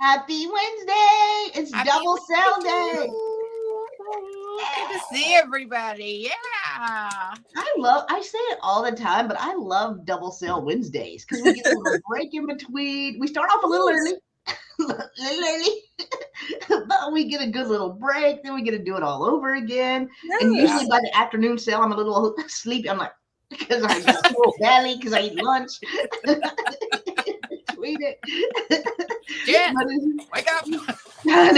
Happy Wednesday. It's Happy double sale day. Good to see everybody. Yeah. I say it all the time, but I love double sale Wednesdays because we get a little break in between. We start off a little early. But we get a good little break. Then we get to do it all over again. Yes. And usually by the afternoon sale, I'm a little sleepy. I'm like, because I got a little belly because I eat lunch. Tweet it. Jen, wake up. I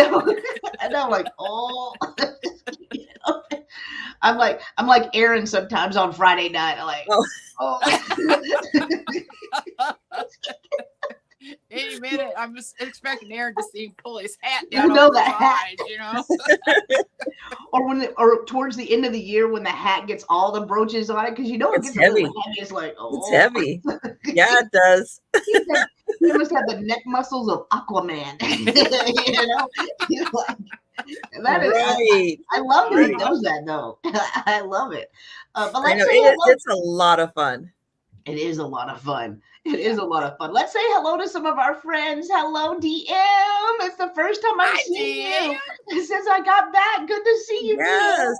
know. I'm like, oh. You know? I'm like Aaron sometimes on Friday night. I'm like, oh. Any minute, I'm just expecting Aaron to see him pull his hat down. You know over that his eyes, you know. or towards the end of the year when the hat gets all the brooches on it, because you know it It's gets heavy. a little heavy. It's like, oh, It's heavy. Yeah, it does. He must have the neck muscles of Aquaman. You know, he's like, that is Right. I love that he does that though. I love it. But I let's know say hello. it's a lot of fun. It is a lot of fun. It is a lot of fun. Let's say hello to some of our friends. Hello, DM. It's the first time I've seen you since I got back. Good to see you. Yes. DM.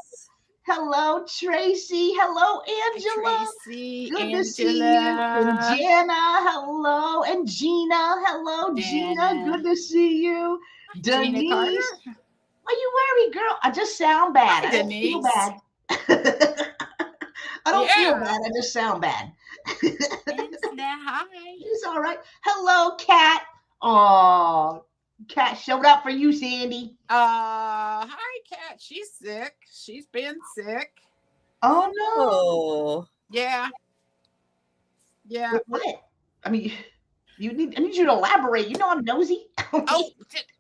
Hello, Tracy. Hello, Angela. Tracy, Good Angela. to see you. And Jenna. Hello. And Gina. Hello, Gina. Good to see you. Gina Denise. Carter. Why you worried, girl? I just sound bad. Hi, I don't feel Denise. bad. I don't feel bad. I just sound bad. Hi. It's all right. Hello, Kat. Oh, Kat showed up for you, Sandy. Hi, Kat. She's sick. She's been sick. Oh no. Oh. Yeah. Yeah. What? I mean, I need you to elaborate. You know I'm nosy. Oh,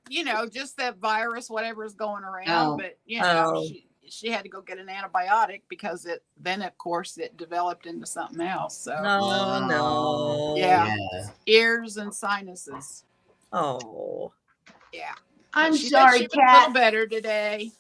you know, just that virus, whatever's going around. But you know, she had to go get an antibiotic because then of course it developed into something else. So No. Yeah. Ears and sinuses. Oh. Yeah. I'm sorry, Kat. A little better today.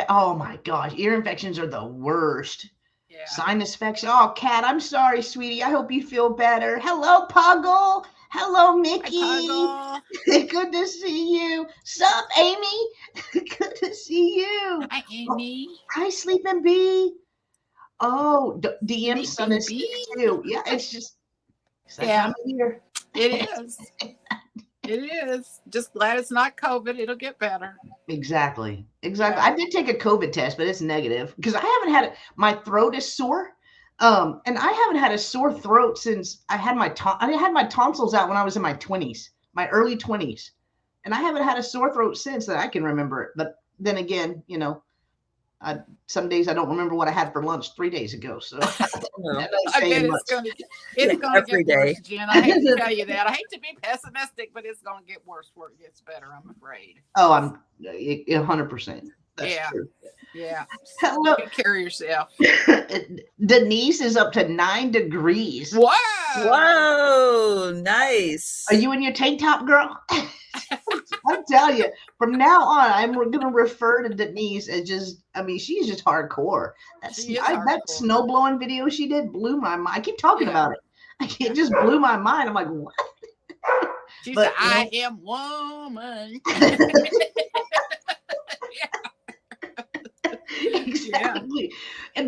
Oh my gosh, ear infections are the worst. Yeah. Sinus infection. Oh, Kat, I'm sorry, sweetie. I hope you feel better. Hello, Puggle. Hello, Mickey. Hi, Good to see you. Sup, Amy? Good to see you. Hi, Amy. Hi, Sleeping Bee. Oh, DM's son is sick too. Yeah, it's just that time of year. It is. It is. Just glad it's not COVID. It'll get better. Exactly. Yeah. Yeah. I did take a COVID test, but it's negative because I haven't had it. My throat is sore. And I haven't had a sore throat since I had my tonsils out when I was in my 20s, my early 20s. And I haven't had a sore throat since that I can remember it. But then again, you know, some days I don't remember what I had for lunch 3 days ago. So I bet it's going to get worse, Jen. I hate to tell you that. I hate to be pessimistic, but it's going to get worse before it gets better, I'm afraid. Oh, I'm 100%. That's true. Yeah. Hello. Take care of yourself. Denise is up to 9 degrees. Wow. Whoa. Nice. Are you in your tank top, girl? I tell you, from now on, I'm going to refer to Denise as she's just hardcore. That snow blowing video she did blew my mind. I keep talking about it. It just blew my mind. I'm like, what? She said, I am woman. Exactly.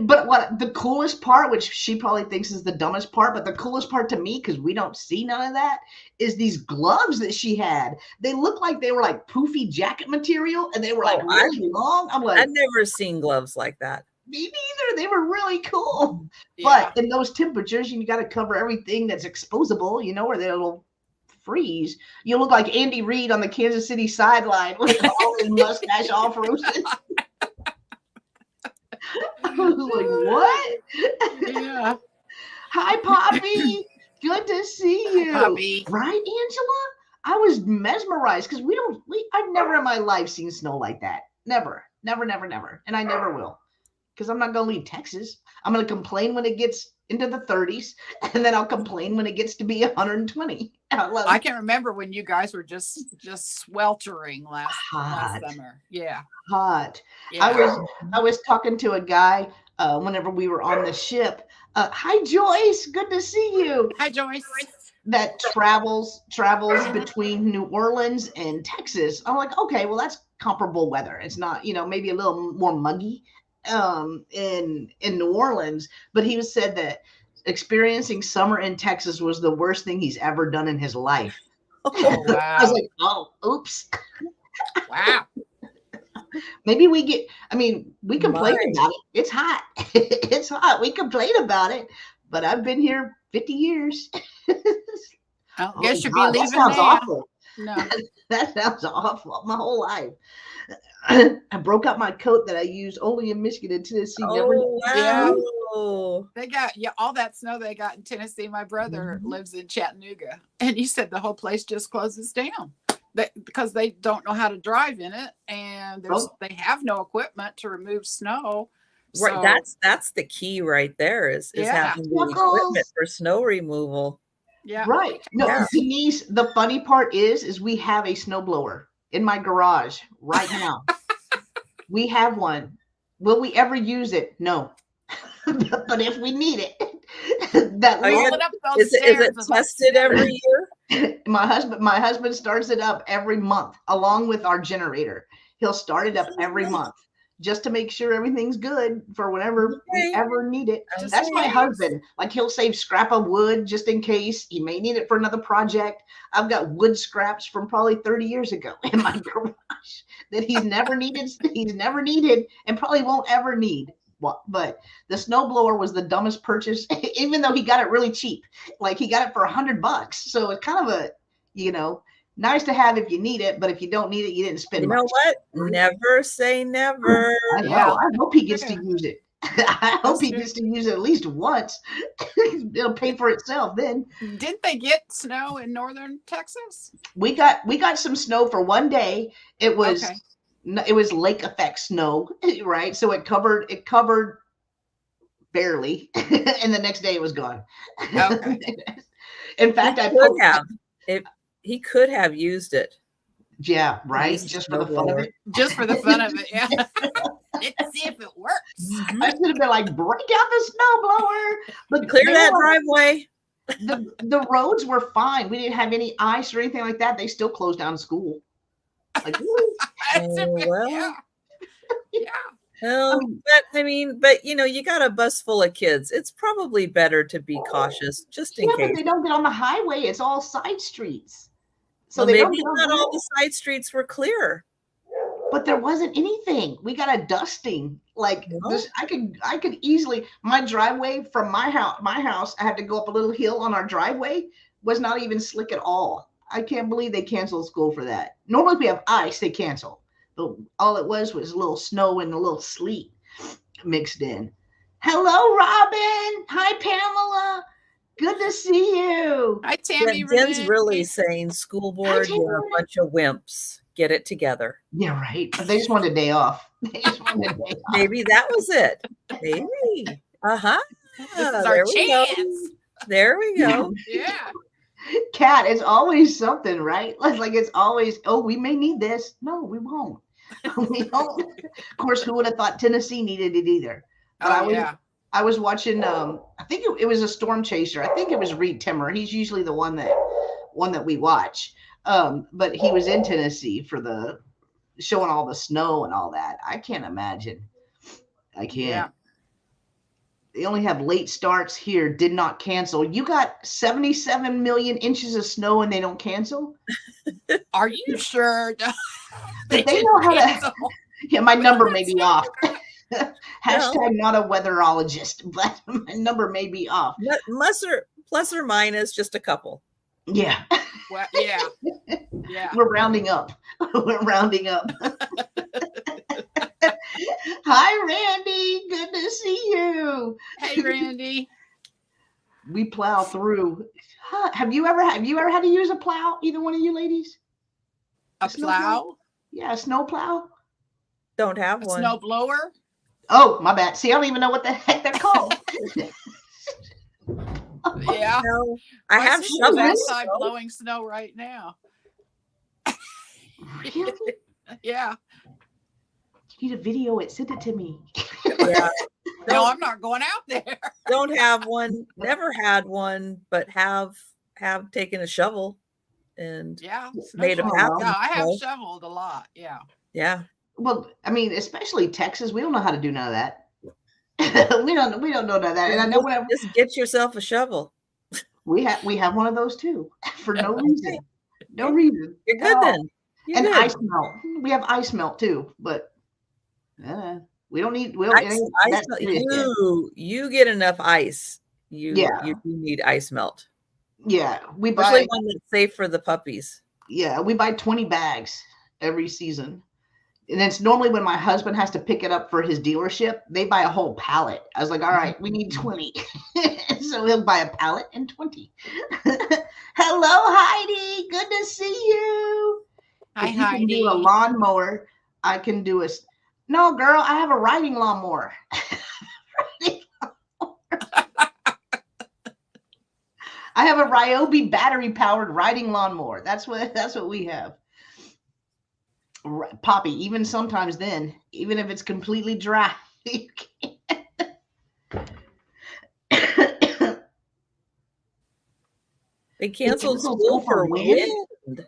But what the coolest part, which she probably thinks is the dumbest part, but the coolest part to me, because we don't see none of that, is these gloves that she had. They looked like they were like poofy jacket material, and they were like really long. I'm like, I've never seen gloves like that. Me neither. They were really cool. Yeah. But in those temperatures, you got to cover everything that's exposable, you know, or they'll freeze. You look like Andy Reid on the Kansas City sideline with all his mustache all frozen. I was like, what? Yeah. Hi, Poppy. Good to see you. Hi, Poppy. Right, Angela? I was mesmerized because I've never in my life seen snow like that. Never. And I never will. Because I'm not going to leave Texas. I'm going to complain when it gets into the 30s, and then I'll complain when it gets to be 120. I can remember when you guys were just sweltering last summer. Yeah. Hot. Yeah. I was talking to a guy whenever we were on the ship. Hi, Joyce. Good to see you. Hi, Joyce. that travels between New Orleans and Texas. I'm like, okay, well, that's comparable weather. It's not, maybe a little more muggy in New Orleans, but he said that experiencing summer in Texas was the worst thing he's ever done in his life. Oh, wow. I was like, oh, oops. Wow. Maybe we complain about it. It's hot. It's hot. We complain about it, but I've been here 50 years. I guess you'll be God, leaving that sounds now. awful. No. That sounds awful. My whole life. I broke out my coat that I used only in Michigan and Tennessee. Oh, Yeah. wow. They got all that snow they got in Tennessee. My brother lives in Chattanooga, and he said the whole place just closes down because they don't know how to drive in it, and they have no equipment to remove snow. Right, So, that's the key right there is Yeah. having the equipment for snow removal. yeah. Right. No, Yeah. Denise, the funny part is we have a snowblower in my garage right now. We have one. Will we ever use it? No. But if we need it, Rolling up those is it stairs tested every year? my husband starts it up every month along with our generator. He'll start it up every month just to make sure everything's good for whenever we ever need it. That's my husband. Like, he'll save scrap of wood just in case he may need it for another project. I've got wood scraps from probably 30 years ago in my garage that he's never needed and probably won't ever need. But the snowblower was the dumbest purchase, even though he got it really cheap. Like, he got it for $100. So it's kind of a, nice to have if you need it, but if you don't need it, you didn't spend much. You know what? Never say never. I know. Yeah. I hope he gets to use it. I hope he gets to use it at least once. It'll pay for itself then. Didn't they get snow in northern Texas? We got some snow for one day. It was lake effect snow, right? So it covered barely, and the next day it was gone. Okay. In fact, he could have used it. Yeah, right. Just for the fun of it. Just for the fun of it, yeah. Let's see if it works. I should have been like, break out the snowblower. But Clear that driveway. The roads were fine. We didn't have any ice or anything like that. They still closed down school. Like, well. Yeah. Well, but you got a bus full of kids. It's probably better to be cautious just in case. But they don't get on the highway. It's all side streets. So maybe not all the side streets were clear. But there wasn't anything. We got a dusting. Like this, I could easily, my driveway from my house, I had to go up a little hill on our driveway, was not even slick at all. I can't believe they canceled school for that. Normally we have ice, they cancel. But all it was a little snow and a little sleet mixed in. Hello, Robin. Hi, Pamela. Good to see you. Hi, Tammy. Jen's really saying, school board, you're a bunch of wimps. Get it together. Yeah, right. They just wanted a day off. Maybe that was it. Maybe. This is our chance. There we go. Yeah. Kat, it's always something, right? Like it's always, we may need this. No, we won't. We don't. Of course, who would have thought Tennessee needed it either? But I was watching. I think it was a storm chaser. I think it was Reed Timmer. He's usually the one that we watch. But he was in Tennessee for the showing all the snow and all that. I can't imagine. I can't. Yeah. They only have late starts here. Did not cancel. You got 77 million inches of snow and they don't cancel? Are you sure? they know how to. Yeah, my number may be off. Hashtag not a weatherologist, but my number may be off. Plus or minus just a couple. Yeah. Well, yeah. We're rounding up. We're rounding up. Hi, Randy. Good to see you. Hey, Randy. We plow through. Have you ever had to use a plow? Either one of you ladies? A plow? Yeah, a snow plow. Don't have one. Snow blower? Oh, my bad. See, I don't even know what the heck they're called. Yeah. No, I have shovels outside blowing snow right now. Really? Yeah. You need a video it. Send it to me. Yeah. No, I'm not going out there. Don't have one. Never had one, but have have taken a shovel and Yeah. made a snow path. shovel. in Yeah, the I have snow. shoveled a lot. Yeah. Yeah. Well, I mean, especially Texas, we don't know how to do none of that. we don't know none of that. And I know whenever Just get yourself a shovel. we have one of those too for no Okay. reason. No Okay. reason. You're at good all. then. You're And good. ice melt. We have ice melt too, but we don't need. We don't. Ice, you get enough ice. You do need ice melt. Yeah, we Especially buy. one that's safe for the puppies. Yeah, we buy 20 bags every season. And it's normally when my husband has to pick it up for his dealership, they buy a whole pallet. I was like, all right, we need 20. So he'll buy a pallet and 20. Hello, Heidi. Good to see you. Hi, if you Heidi. can do a lawnmower, I can do no, girl, I have a riding lawnmower. I have a Ryobi battery powered riding lawnmower. That's what we have. Poppy, even sometimes then, even if it's completely dry, you can't. They canceled school for wind.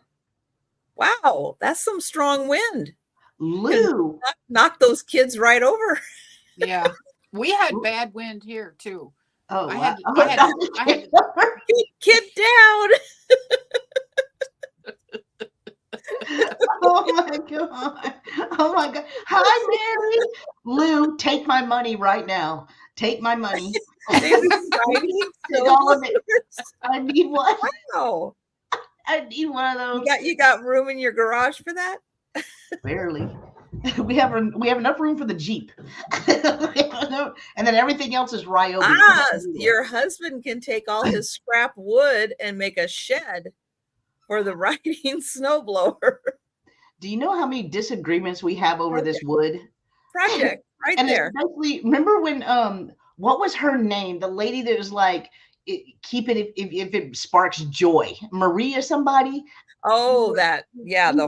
Wow, that's some strong wind. Lou, knock those kids right over. Yeah, we had bad wind here too. Oh, I wow. had to Kid down. Oh my god. Oh my god. Hi, Mary. Lou, take my money right now. Take my money. Take all of it. I need one. Wow. I need one of those. You got room in your garage for that? Barely. We have enough room for the Jeep. And then everything else is Ryobi. Your husband can take all his scrap wood and make a shed for the riding snowblower. Do you know how many disagreements we have over this wood project right and there? Especially, remember when what was her name? The lady that was like, keep it if it sparks joy. Maria somebody. Oh, the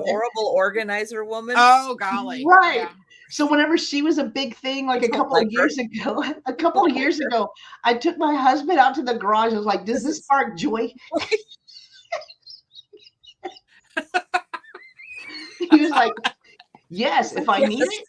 horrible organizer woman. Oh golly. Right. Yeah. So whenever she was a big thing, like a couple of years ago, I took my husband out to the garage. I was like, does this spark joy? He was like, yes, if I need it.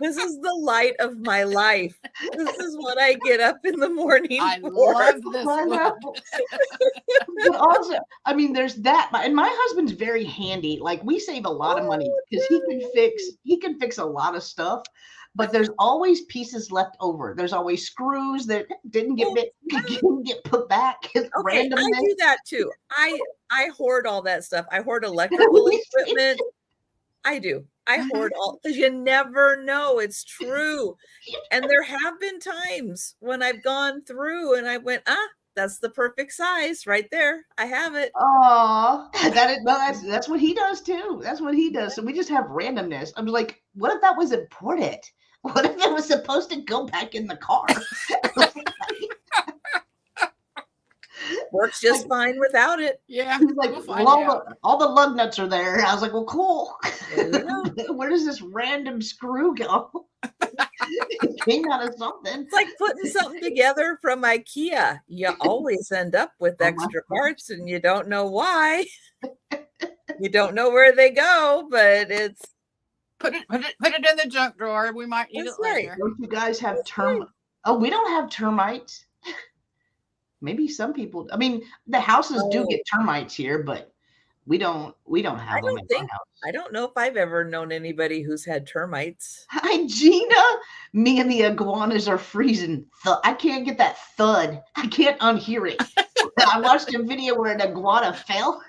This is the light of my life. This is what I get up in the morning. I love this one. But also, I mean, there's that. And my husband's very handy. Like, we save a lot of money because he can fix a lot of stuff. But there's always pieces left over. There's always screws that didn't get put back. Okay, I do that too. I hoard all that stuff. I hoard electrical equipment. I do. I hoard all, because you never know. It's true. And there have been times when I've gone through and I went, that's the perfect size right there. I have it. Oh, that's what he does too. That's what he does. So we just have randomness. I'm like, what if that was important? What if it was supposed to go back in the car? Works just fine without it. Yeah. He's like, all the lug nuts are there. I was like, well, cool. Where does this random screw go? It came out of something. It's like putting something together from IKEA. You always end up with extra parts and you don't know why. You don't know where they go, but it's put it in the junk drawer. We might eat it later. Don't you guys have termites? Oh, we don't have termites. Maybe some people. I mean, the houses do get termites here, but we don't have them in my house. I don't know if I've ever known anybody who's had termites. Hi, Gina. Me and the iguanas are freezing. I can't get that thud. I can't unhear it. I watched a video where an iguana fell.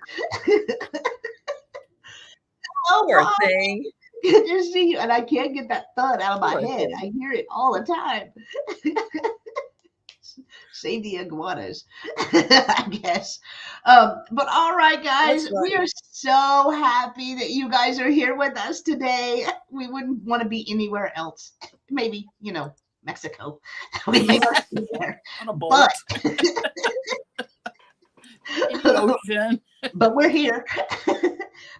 Poor thing. Good to see you. And I can't get that thud out of my head. I hear it all the time. Save the iguanas, I guess. But all right, guys, we are so happy that you guys are here with us today. We wouldn't want to be anywhere else. Maybe, Mexico. We may not be there. On a boat. But we're here.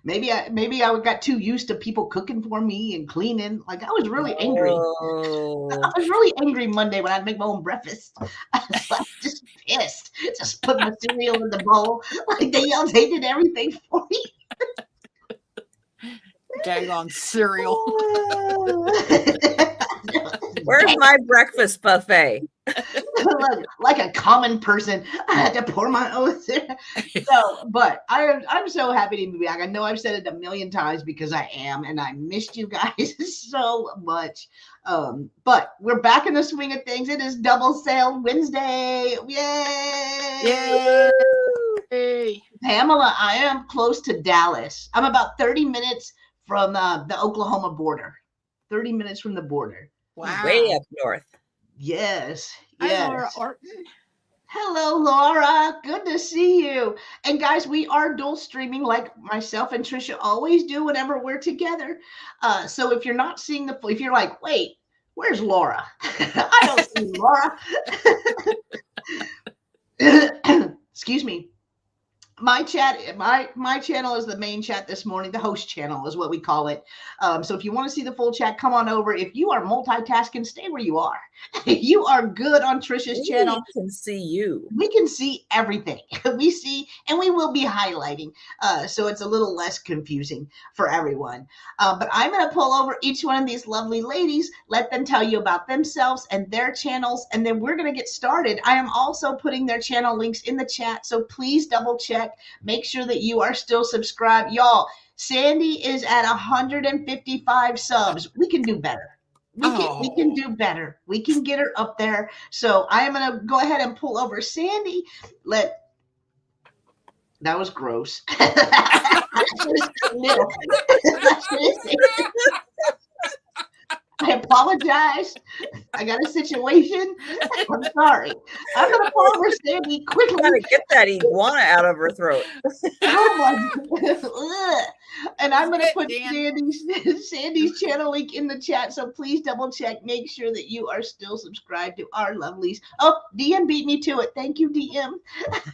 Maybe I got too used to people cooking for me and cleaning. Like, I was really angry. I was really angry Monday when I'd make my own breakfast. pissed. Just put my cereal in the bowl. Like they did everything for me. Gag on cereal. Where's my breakfast buffet? like a common person, I had to pour my own cereal. So, but I'm so happy to be back. I know I've said it a million times because I am, and I missed you guys so much. But we're back in the swing of things. It is Double Sale Wednesday. Yay! Yay! Pamela, I am close to Dallas. I'm about 30 minutes from the Oklahoma border. 30 minutes from the border. Wow. Way up north. Yes. Hi, Laura Orton. Hello, Laura. Good to see you. And guys, we are dual streaming like myself and Trisha always do whenever we're together. So if you're not seeing if you're like, wait, where's Laura? I don't see Laura. Excuse me. My channel is the main chat this morning. The host channel is what we call it. So if you want to see the full chat, come on over. If you are multitasking, stay where you are. You are good on Trisha's channel. We can see you. We can see everything. We see, and we will be highlighting. So it's a little less confusing for everyone. But I'm going to pull over each one of these lovely ladies, let them tell you about themselves and their channels, and then we're going to get started. I am also putting their channel links in the chat, so please double check. Make sure that you are still subscribed. Y'all, Sandy is at 155 subs. We can do better. We can do better. We can get her up there. So I am going to go ahead and pull over Sandy. That was gross. I apologize. I got a situation. I'm sorry. I'm going to pull over Sandy quickly. Gotta get that iguana out of her throat. Oh my God. And I'm going to put Sandy's channel link in the chat. So please double check. Make sure that you are still subscribed to our lovelies. Oh, DM beat me to it. Thank you, DM.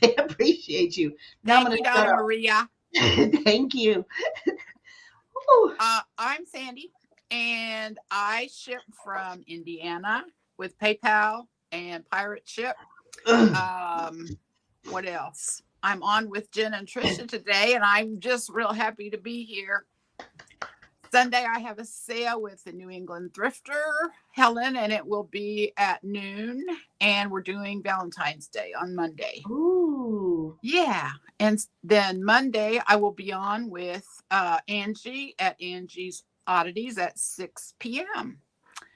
I appreciate you. Now Thank you, Donna Maria. Thank you. I'm Sandy. And I ship from Indiana with PayPal and Pirate Ship. What else? I'm on with Jen and Trisha today, and I'm just real happy to be here. Sunday, I have a sale with the New England Thrifter, Helen, and it will be at noon. And we're doing Valentine's Day on Monday. Ooh. Yeah. And then Monday, I will be on with Angie at Angie's Oddities at 6 p.m.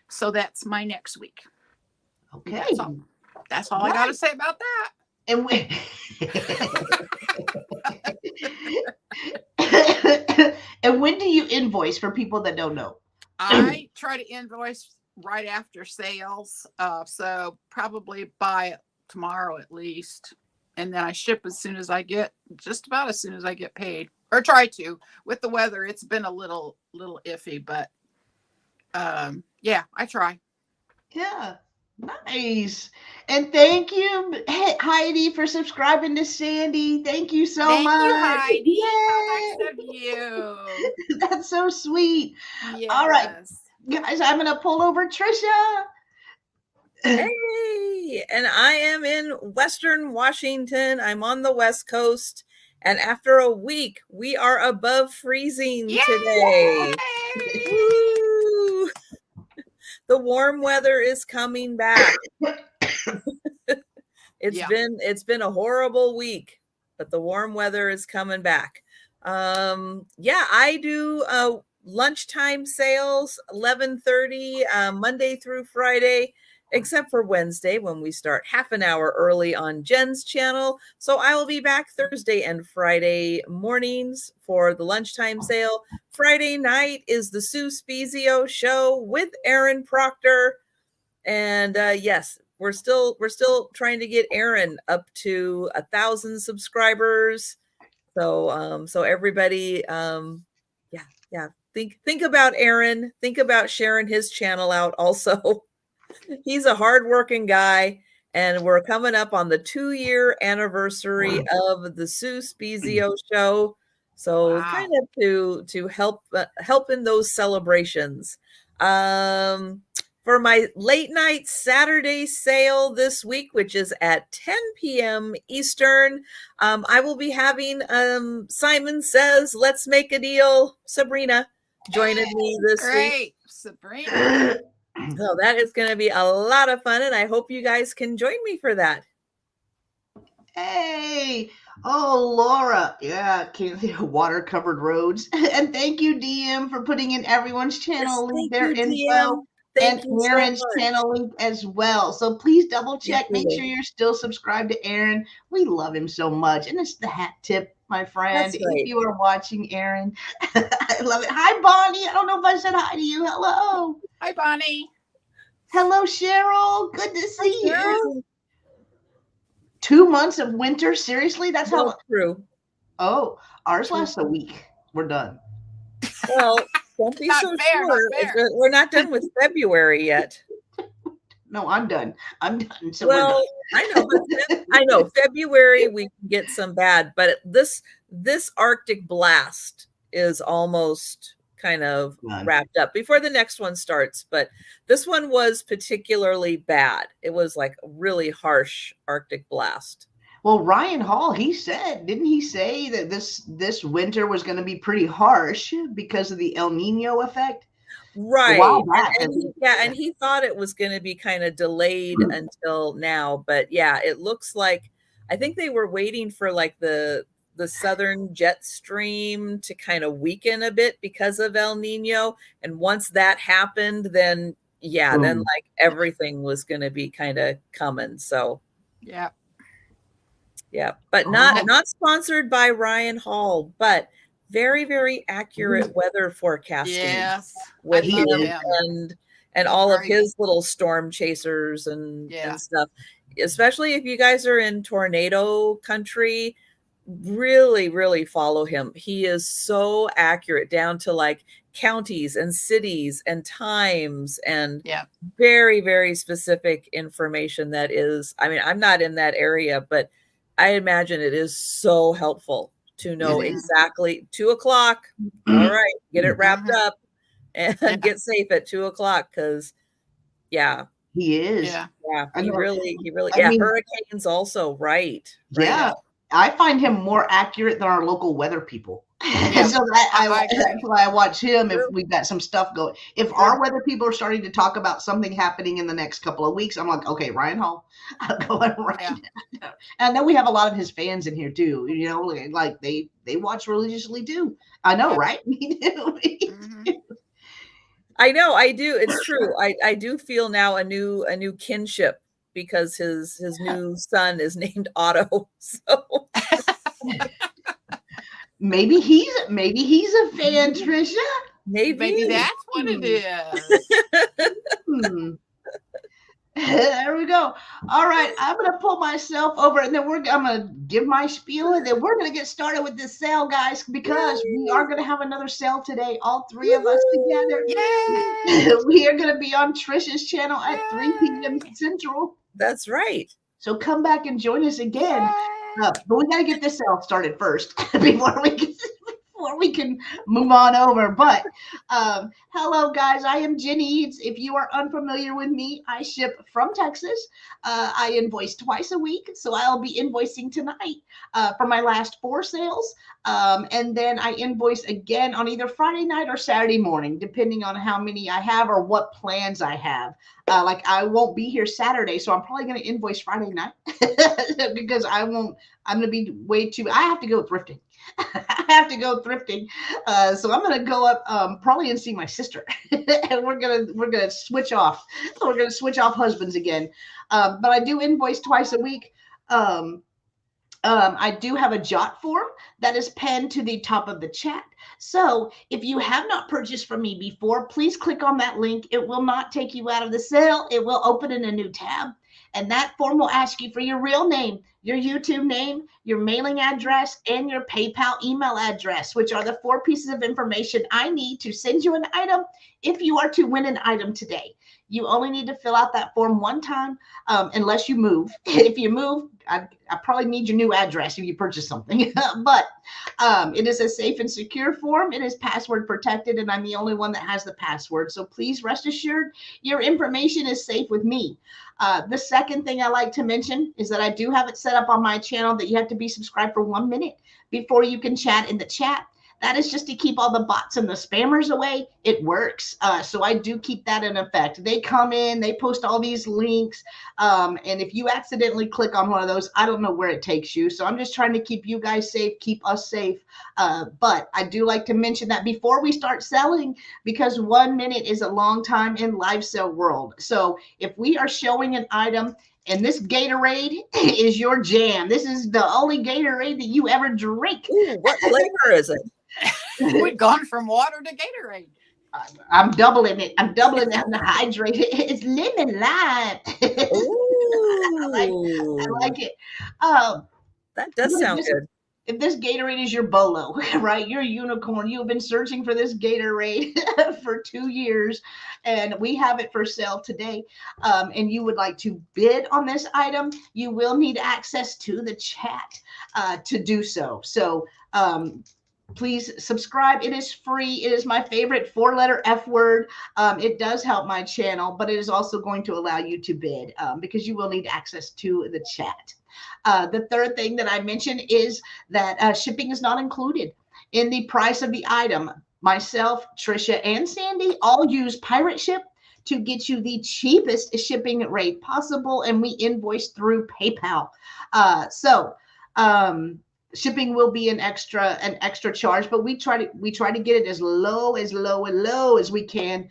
So that's my next week. Okay. That's all I got to say about that. And and when do you invoice for people that don't know? I try to invoice right after sales. So probably by tomorrow at least. And then I ship as soon as I get paid. Or try to. With the weather, it's been a little iffy, but yeah, I try. Yeah, nice. And thank you, Heidi, for subscribing to Sandy. Thank you so much. Thank you, Heidi. Yay. How nice of you. That's so sweet. Yes. All right, guys, I'm going to pull over Trisha. Hey, and I am in Western Washington. I'm on the West Coast. And after a week, we are above freezing today. Woo! The warm weather is coming back. It's been a horrible week, but the warm weather is coming back. I do lunchtime sales, 11:30, Monday through Friday. Except for Wednesday when we start half an hour early on Jen's channel. So I will be back Thursday and Friday mornings for the lunchtime sale. Friday night is the Sue Spezio show with Aaron Proctor. And yes, we're still trying to get Aaron up to 1,000 subscribers. So everybody, think about Aaron. Think about sharing his channel out also. He's a hardworking guy, and we're coming up on the 2-year anniversary of the Sue Spezio show. So kind of to help in those celebrations. for my late night Saturday sale this week, which is at 10 p.m. Eastern. I will be having Simon Says, Let's Make a Deal, Sabrina joining me this week. Great, Sabrina. So that is going to be a lot of fun, and I hope you guys can join me for that. Hey, oh, Laura. Yeah, can't see water-covered roads. And thank you, DM, for putting in everyone's channel link, their info, and Aaron's channel link as well. So please double check. Make sure you're still subscribed to Aaron. We love him so much. And it's the hat tip, my friend. That's right. If you are watching, Aaron, I love it. Hi, Bonnie. I don't know if I said hi to you. Hello. Hi, Bonnie. Hello, Cheryl. Good to see you. 2 months of winter. Seriously? That's how true. Oh, ours lasts a week. We're done. Well, don't be so sure. We're not done with February yet. No, I'm done. I'm done. So well, I know February we can get some bad, but this Arctic blast is almost kind of wrapped up before the next one starts. But this one was particularly bad. It was like a really harsh Arctic blast. Well, Ryan Hall, didn't he say that this winter was going to be pretty harsh because of the El Nino effect? Right. And he thought it was going to be kind of delayed until now. But yeah, it looks like, I think they were waiting for like the southern jet stream to kind of weaken a bit because of El Nino. And once that happened, then then like everything was going to be kind of coming. So yeah, but not sponsored by Ryan Hall, but very, very accurate weather forecasting. Yes, with him and all of his little storm chasers and stuff. Especially if you guys are in tornado country, really, really follow him. He is so accurate down to like counties and cities and times and very, very specific information that is, I mean, I'm not in that area, but I imagine it is so helpful to know exactly 2 o'clock. All right, get it wrapped up and get safe at 2 o'clock. Cause he is. Yeah. He really, I mean, hurricanes also. Right. Yeah. I find him more accurate than our local weather people. Yeah. So that's why I watch him if we've got some stuff going. If our weather people are starting to talk about something happening in the next couple of weeks, I'm like, okay, Ryan Hall, I'm going right now. And then we have a lot of his fans in here too. You know, like they watch religiously too. I know, right? We do. I know, I do. It's true. I do feel now a new kinship because his new son is named Otto. So maybe he's a fan, Trisha. Maybe that's what it is. There we go. All right, I'm gonna pull myself over, and then I'm gonna give my spiel, and then we're gonna get started with this sale, guys, because we are gonna have another sale today. All three of us together. We are gonna be on Trisha's channel at 3 p.m. Central. That's right. So come back and join us again. But we gotta get this sale started first before we can move on over. But hello, guys. I am Jenny Eads. If you are unfamiliar with me, I ship from Texas. I invoice twice a week, so I'll be invoicing tonight for my last 4 sales. And then I invoice again on either Friday night or Saturday morning, depending on how many I have or what plans I have. Like I won't be here Saturday, so I'm probably going to invoice Friday night because I'm going to be way too, I have to go thrifting. So I'm going to go up probably and see my sister and we're going to switch off. We're going to switch off husbands again. But I do invoice twice a week. I do have a jot form that is pinned to the top of the chat. So if you have not purchased from me before, please click on that link. It will not take you out of the sale. It will open in a new tab. And that form will ask you for your real name, your YouTube name, your mailing address, and your PayPal email address, which are the 4 pieces of information I need to send you an item if you are to win an item today. You only need to fill out that form one time unless you move. If you move, I probably need your new address if you purchase something. But It is a safe and secure form. It is password protected, and I'm the only one that has the password. So please rest assured your information is safe with me. The second thing I like to mention is that I do have it set up on my channel that you have to be subscribed for 1 minute before you can chat in the chat. That is just to keep all the bots and the spammers away. It works. So I do keep that in effect. They come in, they post all these links. And if you accidentally click on one of those, I don't know where it takes you. So I'm just trying to keep you guys safe, keep us safe. But I do like to mention that before we start selling, because 1 minute is a long time in live sale world. So if we are showing an item and this Gatorade is your jam, this is the only Gatorade that you ever drink. Ooh, what flavor is it? We've gone from water to Gatorade. I'm doubling it. I'm doubling it. I'm hydrated. It's lemon lime. Ooh, I like it. that does sound good. If this Gatorade is your bolo, right? You're a unicorn. You've been searching for this Gatorade for 2 years, and we have it for sale today. And you would like to bid on this item, you will need access to the chat to do so. So please subscribe. It is free. It is my favorite 4-letter F word. It does help my channel, but it is also going to allow you to bid because you will need access to the chat. The third thing that I mentioned is that shipping is not included in the price of the item. Myself, Trisha, and Sandy all use Pirate Ship to get you the cheapest shipping rate possible, and we invoice through PayPal. Shipping will be an extra charge, but we try to get it as low as we can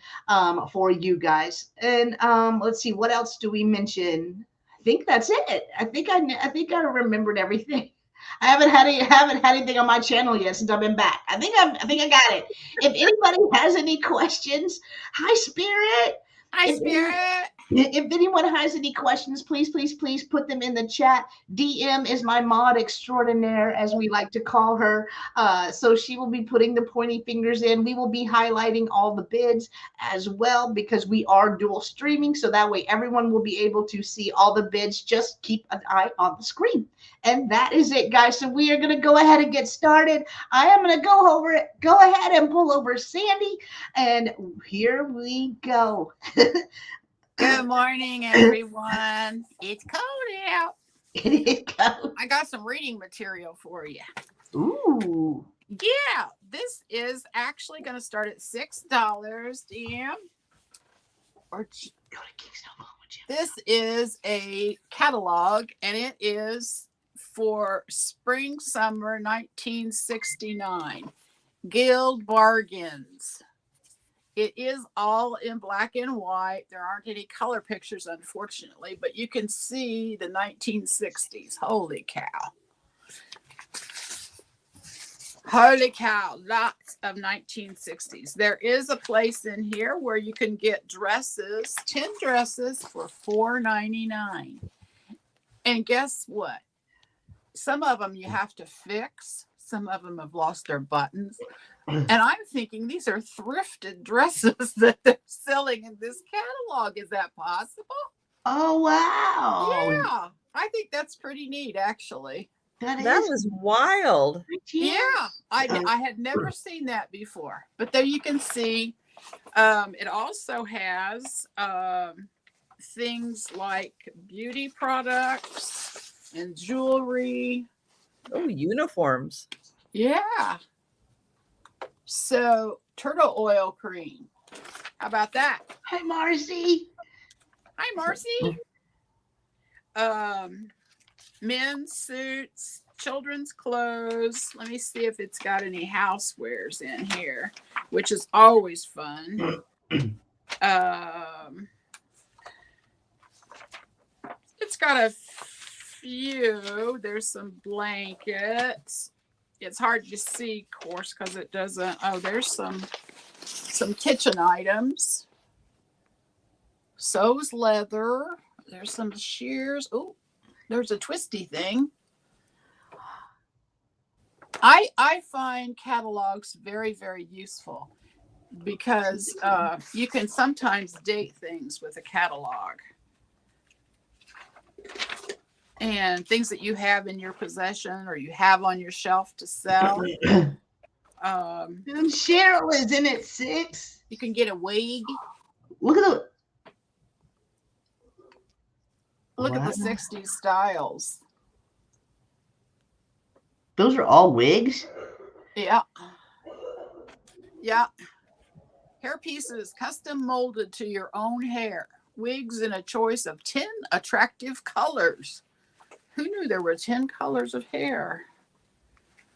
for you guys. And let's see, what else do we mention? I think that's it. I think I remembered everything. I haven't had anything on my channel yet since I've been back. I think I got it. If anybody has any questions, hi Spirit. Hi Spirit. If anyone has any questions, please put them in the chat. DM is my mod extraordinaire, as we like to call her. So she will be putting the pointy fingers in. We will be highlighting all the bids as well because we are dual streaming. So that way everyone will be able to see all the bids. Just keep an eye on the screen. And that is it, guys. So we are going to go ahead and get started. I am going to go ahead and pull over Sandy. And here we go. Good morning, everyone. It's cold out. It is cold. I got some reading material for you. Ooh. Yeah, this is actually going to start at $6, DM. Or Go to Kingston. this is a catalog, and it is for spring summer 1969. Guild bargains. It is all in black and white. There aren't any color pictures, unfortunately, but you can see the 1960s. Holy cow. Holy cow. Lots of 1960s. There is a place in here where you can get dresses, 10 dresses for $4.99. And guess what? Some of them you have to fix. Some of them have lost their buttons. And I'm thinking these are thrifted dresses that they're selling in this catalog. Is that possible? Oh, wow. Yeah. I think that's pretty neat, actually. That was wild. Yeah. I had never seen that before. But there you can see it also has things like beauty products and jewelry. Oh, uniforms. Yeah. So, turtle oil cream. How about that? Hi, Marcy. Hi, Marcy. Men's suits, children's clothes. Let me see if it's got any housewares in here, which is always fun. It's got a few. There's some blankets. It's hard to see, of course, because it doesn't. Oh, there's some kitchen items. So's leather. There's some shears. Oh, there's a twisty thing. I find catalogs very, very useful because you can sometimes date things with a catalog. and things that you have in your possession or you have on your shelf to sell. And Cheryl is in at 6. You can get a wig. Look at the Look at the 60s styles. Those are all wigs? Yeah. Yeah. Hair pieces custom molded to your own hair. Wigs in a choice of 10 attractive colors. Who knew there were 10 colors of hair?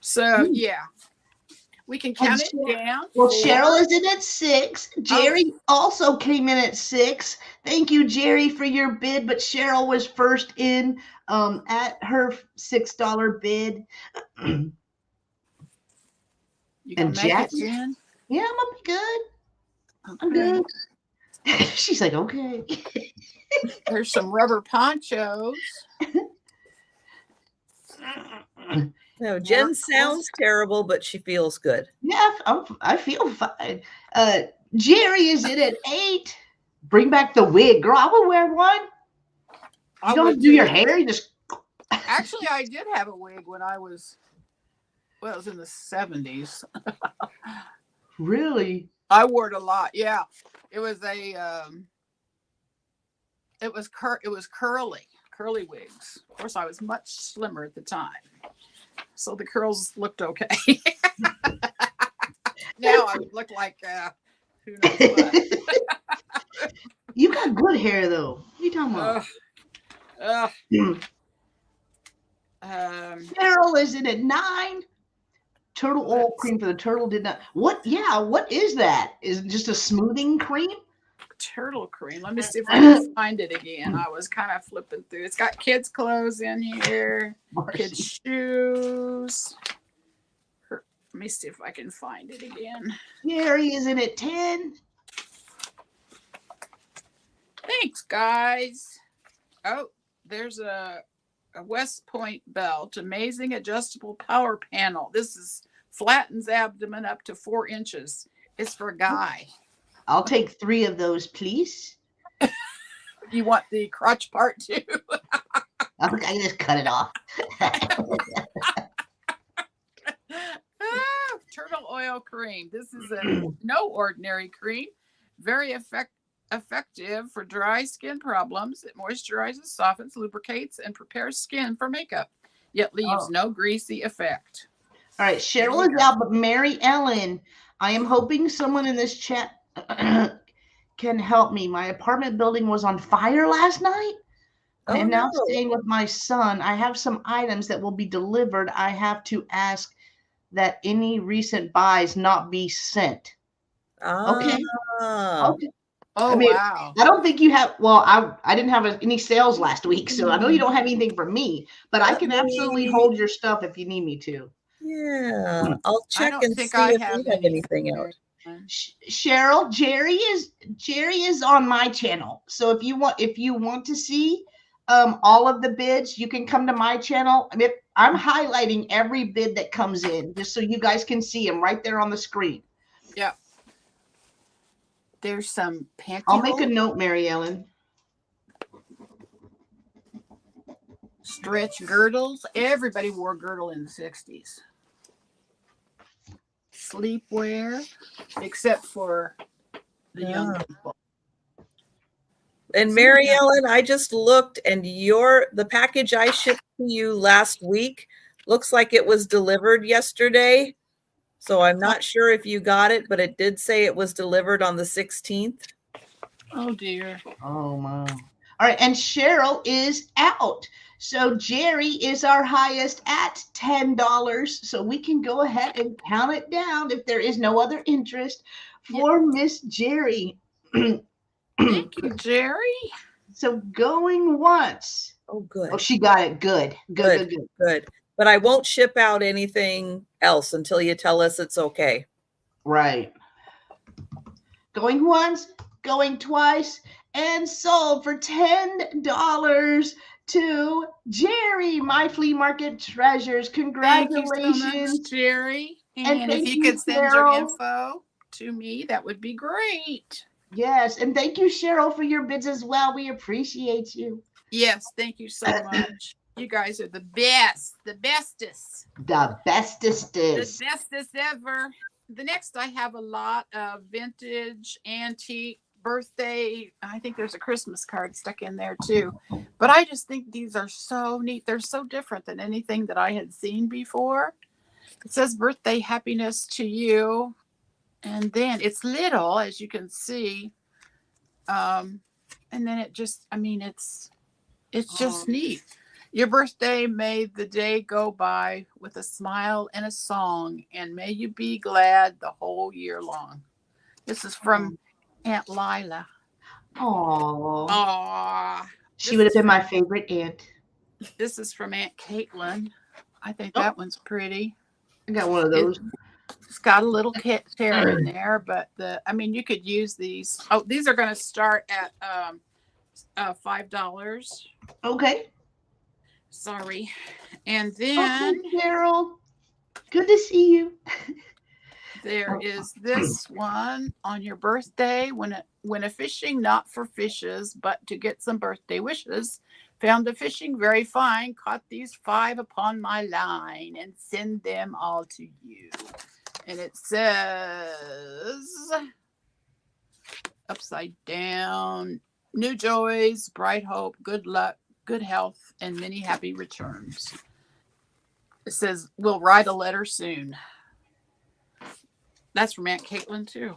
So, yeah. We can count it down. Well, Cheryl is in at 6. Jerry also came in at 6. Thank you, Jerry, for your bid. But Cheryl was first in at her $6 bid. You And Jack, in? Yeah, I'm gonna be good. Okay. I'm good. She's like, okay. There's some rubber ponchos. No, Jen sounds terrible, but she feels good. Yeah, I feel fine. Jerry is in at 8. Bring back the wig, girl. I will wear one. You don't do your hair. You just. Actually, I did have a wig when I was, well, it was in the 70s. Really? I wore it a lot. Yeah, it was it was curly wigs. Of course, I was much slimmer at the time, so the curls looked okay. Now I look like who knows what. You got good hair though. What are you talking about? Cheryl is in at 9. Turtle oil cream for the turtle did not. What? Yeah. What is that? Is it just a smoothing cream? Turtle cream. Let me see if I can find it again. I was kind of flipping through. It's got kids' clothes in here, kids' shoes. Let me see if I can find it again. Jerry is in at 10. Thanks, guys. Oh, there's a West Point belt, amazing adjustable power panel. This is flattens abdomen up to 4 inches. It's for a guy. I'll take 3 of those, please. You want the crotch part too? I can just cut it off. Turtle oil cream. This is no ordinary cream. Very effective for dry skin problems. It moisturizes, softens, lubricates, and prepares skin for makeup, yet leaves no greasy effect. All right, Cheryl is out, but Mary Ellen, I am hoping someone in this chat can help me. My apartment building was on fire last night. I am now staying with my son. I have some items that will be delivered. I have to ask that any recent buys not be sent. Okay. Okay. Oh, I mean, wow. I don't think you have, well, I didn't have any sales last week, so I know you don't have anything for me, but I can absolutely hold your stuff if you need me to. Yeah, I'll check and see if we have anything out. Cheryl, Jerry is on my channel. So if you want to see all of the bids, you can come to my channel. I mean, I'm highlighting every bid that comes in just so you guys can see them right there on the screen. Yeah. There's some pantyhose. I'll make a note, Mary Ellen. Stretch girdles. Everybody wore girdle in the 60s. Sleepwear, except for the young people. And Mary Ellen, I just looked, and the package I shipped to you last week looks like it was delivered yesterday. So I'm not sure if you got it, but it did say it was delivered on the 16th. Oh dear. Oh my. All right, and Cheryl is out. So Jerry is our highest at $10. So we can go ahead and count it down if there is no other interest for Miss Jerry. Thank you, Jerry. So going once. Oh, good. Oh, she got it. Good. But I won't ship out anything else until you tell us it's okay. Right. Going once, going twice, and sold for $10 to Jerry, my flea market treasures. Congratulations, thank you so much, Jerry. And if you could send your info to me, that would be great. Yes, and thank you, Cheryl, for your bids as well. We appreciate you. Yes, thank you so much. You guys are the best, the bestest. The bestest The is. bestest ever. The next, I have a lot of vintage, antique, birthday. I think there's a Christmas card stuck in there too. But I just think these are so neat. They're so different than anything that I had seen before. It says birthday happiness to you. And then it's little, as you can see. And then it just, I mean, it's just neat. Your birthday, may the day go by with a smile and a song, and may you be glad the whole year long. This is from Aunt Lila. Oh. Aww. She would have been my favorite aunt. This is from Aunt Caitlin. I think that one's pretty. I got one of those. It's got a little chair in there, but you could use these. Oh, these are going to start at $5. Okay. Sorry. And then Cheryl, good to see you. There is this one on your birthday, when a fishing not for fishes, but to get some birthday wishes. Found the fishing very fine, caught these 5 upon my line, and send them all to you. And it says, upside down, new joys, bright hope, good luck, good health, and many happy returns. It says, we'll write a letter soon. That's from Aunt Caitlin too.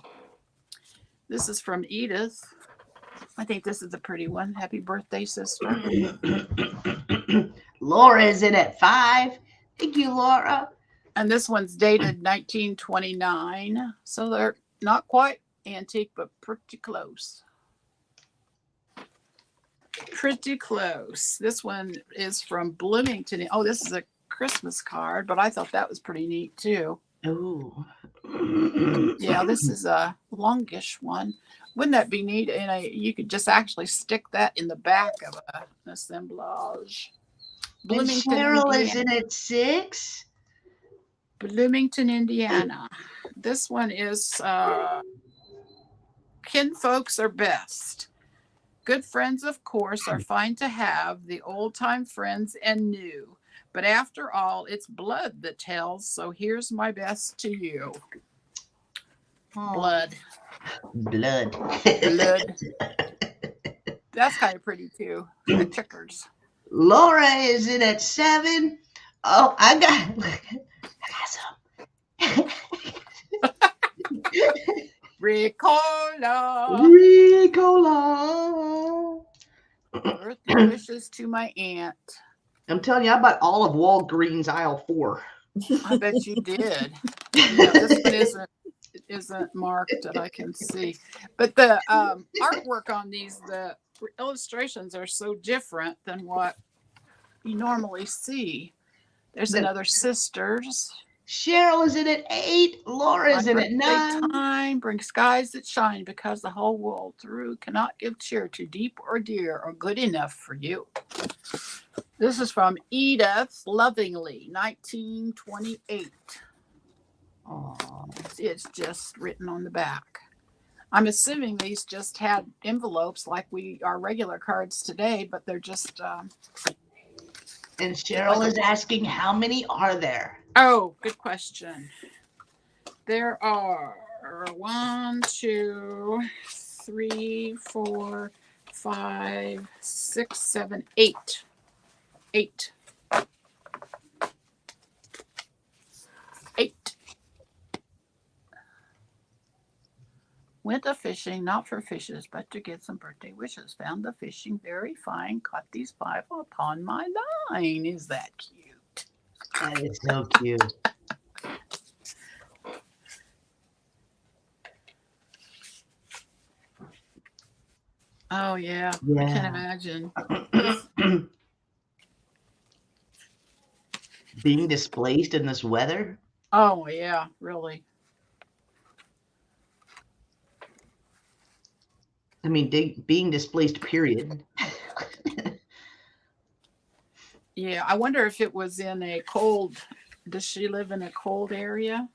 This is from Edith. I think this is a pretty one. Happy birthday, sister. Laura is in at 5. Thank you, Laura. And this one's dated 1929. So they're not quite antique, but pretty close. Pretty close. This one is from Bloomington. Oh, this is a Christmas card, but I thought that was pretty neat too. Oh. Yeah, this is a longish one. Wouldn't that be neat? And you could just actually stick that in the back of an assemblage. Bloomington, Cheryl is in at 6. Bloomington, Indiana. This one is kinfolks are best. Good friends, of course, are fine to have, the old-time friends and new. But after all, it's blood that tells, so here's my best to you. Blood. Blood. Blood. That's kind of pretty, too. The checkers. Laura is in at 7. Oh, I got some. Ricola. Ricola. Birthday wishes to my aunt. I'm telling you, I bought all of Walgreens aisle 4. I bet you did. Yeah, this one isn't marked that I can see. But the artwork on these, the illustrations are so different than what you normally see. There's another sisters. Cheryl is in at 8. Laura is in at 9. Time bring skies that shine, because the whole world through cannot give cheer to deep or dear or good enough for you. This is from Edith Lovingly, 1928. Oh, it's just written on the back. I'm assuming these just had envelopes like our regular cards today, but they're just. And Cheryl is asking, how many are there? Oh, good question. There are 1, 2, 3, 4, 5, 6, 7, 8. 8. 8. Went a fishing, not for fishes, but to get some birthday wishes. Found the fishing very fine. Caught these 5 upon my line. Is that cute? That is so cute. Oh, yeah. I can't imagine. Being displaced in this weather? Oh, yeah, really. I mean, being displaced, period. Yeah, I wonder if it was in a cold. Does she live in a cold area?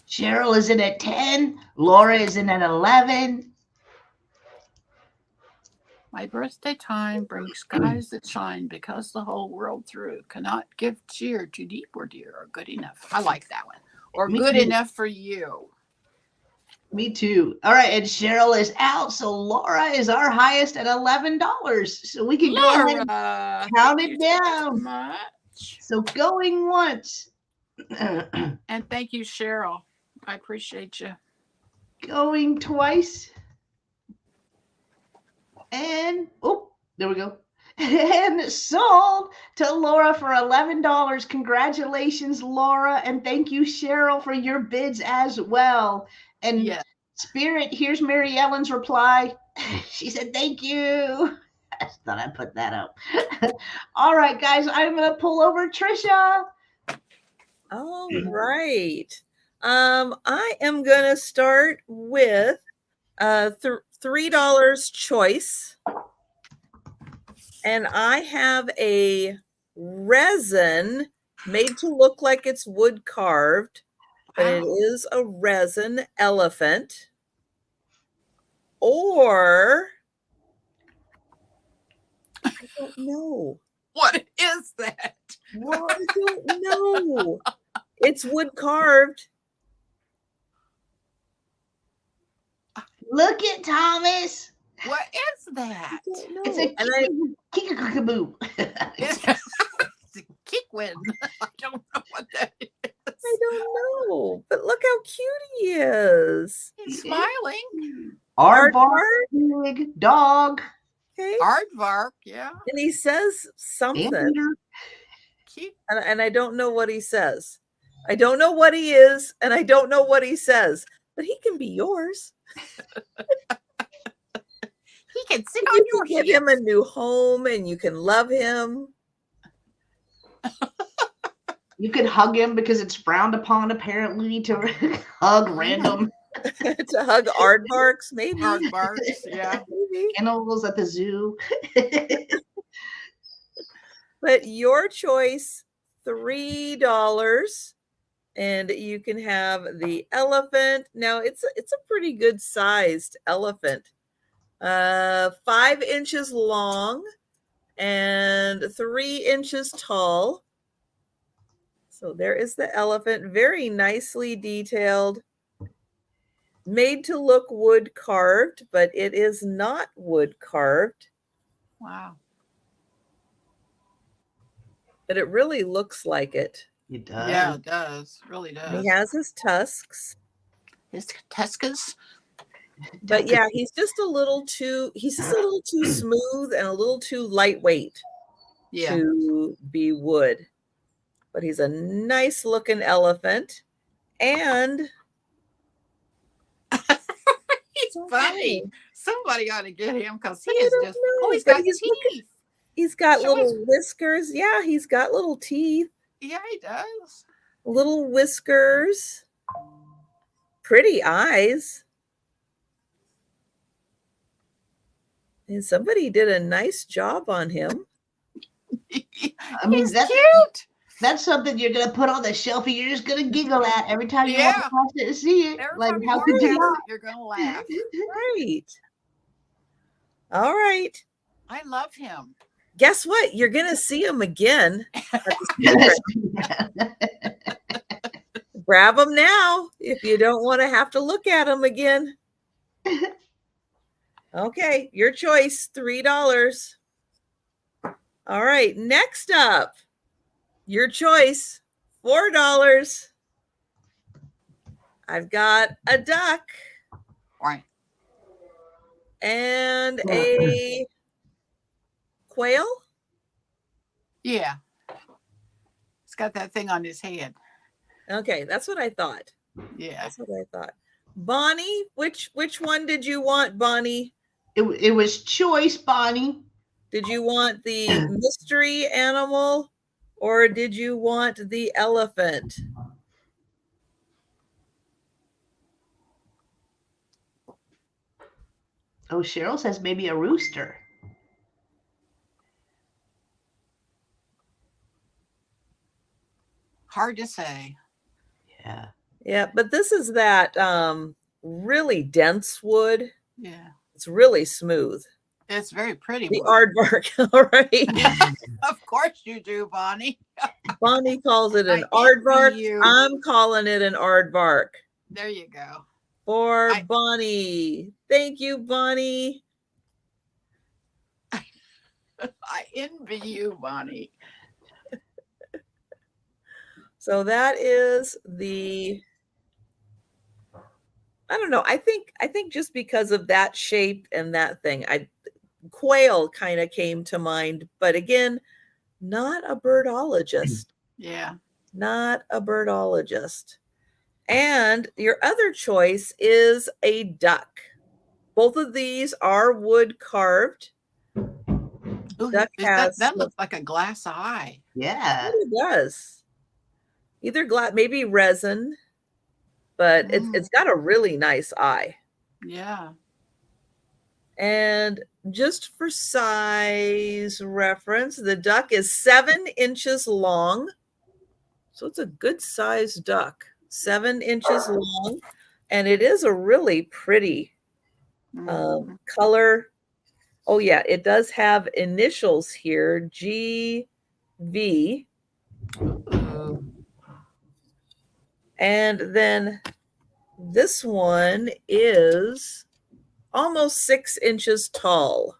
Cheryl is in at 10. Laura is in at 11. My birthday time brings skies that shine because the whole world through cannot give cheer too deep or dear or good enough. I like that one. Or Me good too. enough for you. Me too. All right, and Cheryl is out, so Laura is our highest at $11. So we can go ahead and count it down. So much. So going once. And thank you, Cheryl. I appreciate you. Going twice. And oh, there we go. And sold to Laura for $11. Congratulations, Laura. And thank you, Cheryl, for your bids as well. And Yes. Spirit, here's Mary Ellen's reply. She said, thank you. I thought I'd put that up. All right, guys, I'm going to pull over Trisha. All right. I am going to start with $3 choice. And I have a resin made to look like it's wood carved, but it is a resin elephant. Or I don't know. What is that? Well, I don't know. It's wood carved. Look at Thomas. What is that? I don't know. It's a kickaboo. It's a kickwin. I don't know what that is. I don't know. But look how cute he is. He's smiling. Aardvark, big dog. Okay. Aardvark, yeah. And he says something. Cute. And I don't know what he says. I don't know what he is, and I don't know what he says. But he can be yours. He can sit You on your can give him a new home, and you can love him. You could hug him because it's frowned upon, apparently, to hug random To hug aardvarks, maybe. Aardvarks, yeah. Maybe. animals at the zoo. But your choice, $3. And you can have the elephant. Now it's a pretty good sized elephant. 5 inches long and 3 inches tall. So there is the elephant, very nicely detailed, made to look wood carved, but it is not wood carved. Wow. But it really looks like it. It does. Yeah, it does. It really does. He has his tusks. His tuskas. But yeah, he's just a little too smooth and a little too lightweight to be wood. But he's a nice looking elephant. And He's funny. Somebody ought to get him because he I is don't just know, he's but got teeth. he's got Show little whiskers. Yeah, he's got little teeth, Yeah, he does. little whiskers, pretty eyes. And somebody did a nice job on him. I mean, He's that's cute. That's something you're gonna put on the shelf and you're just gonna giggle at every time you Yeah. walk across it and see it. Every Like, time how you could walk you past not? it, you're gonna laugh. Right. All right. I love him. Guess what? You're gonna see him again. At the secret. Grab them now if you don't want to have to look at them again. Okay, your choice, $3. All right, next up, your choice, $4. I've got a duck Right. and a quail. Yeah. He's got that thing on his head. Okay, that's what I thought. Yeah. That's what I thought. Bonnie, which one did you want, Bonnie? It was choice, Bonnie. Did you want the mystery animal or did you want the elephant? Oh, Cheryl says maybe a rooster. Hard to say. Yeah. Yeah, but this is that really dense wood. Yeah. It's really smooth. It's very pretty. The aardvark. All right. Of course you do, Bonnie. Bonnie calls it an I envy aardvark. you. I'm calling it an aardvark. There you go. For Bonnie. Thank you, Bonnie. I envy you, Bonnie. So that is the, I don't know. I think just because of that shape and that thing, quail kind of came to mind, but again, not a birdologist. Yeah. Not a birdologist. And your other choice is a duck. Both of these are wood carved. Ooh, Duck that looks like a glass eye. Yeah. It does. Either glass, maybe resin, but it's got a really nice eye. Yeah. And just for size reference, the duck is 7 inches long. So it's a good sized duck, 7 inches long. And it is a really pretty color. Oh, yeah, it does have initials here, GV. And then this one is almost 6 inches tall.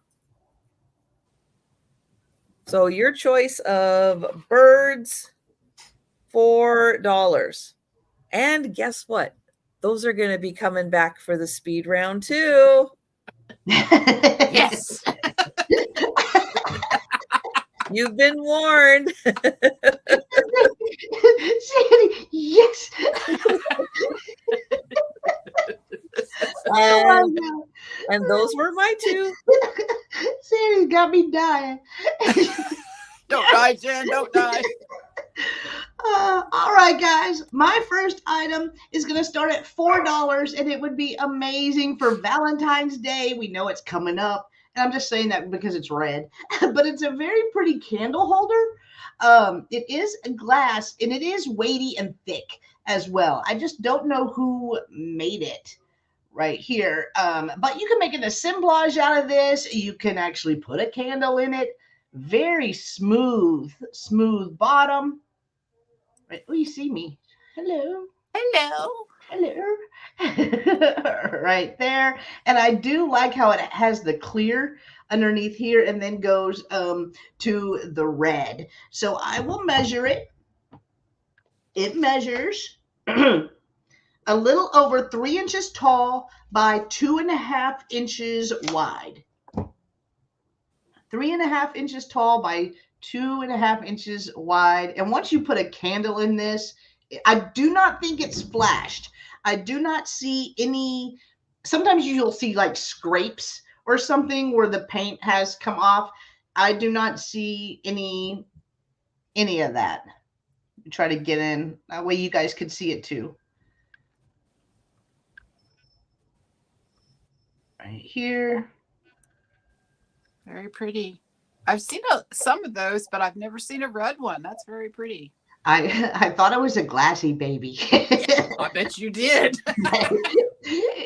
So your choice of birds, $4. And guess what? Those are going to be coming back for the speed round too. Yes. You've been warned. Sandy, yes. And those were my two. Sandy's got me dying. Don't die, Jen. Don't die. All right, guys. My first item is going to start at $4, and it would be amazing for Valentine's Day. We know it's coming up, and I'm just saying that because it's red. But it's a very pretty candle holder. It is glass, and it is weighty and thick as well. I just don't know who made it right here. But you can make an assemblage out of this. You can actually put a candle in it. Very smooth bottom. Right. Oh, you see me. Hello. Right there. And I do like how it has the clear underneath here and then goes to the red. So I will measure it. It measures a little over 3 inches tall by 2.5 inches wide. 3.5 inches tall by 2.5 inches wide. And once you put a candle in this, I do not think it's splashed. I do not see any. Sometimes you'll see like scrapes or something where the paint has come off. I do not see any of that. Try to get in. That way you guys could see it too. Right here. Very pretty. I've seen some of those, but I've never seen a red one. That's very pretty. I thought it was a glassy baby. I bet you did.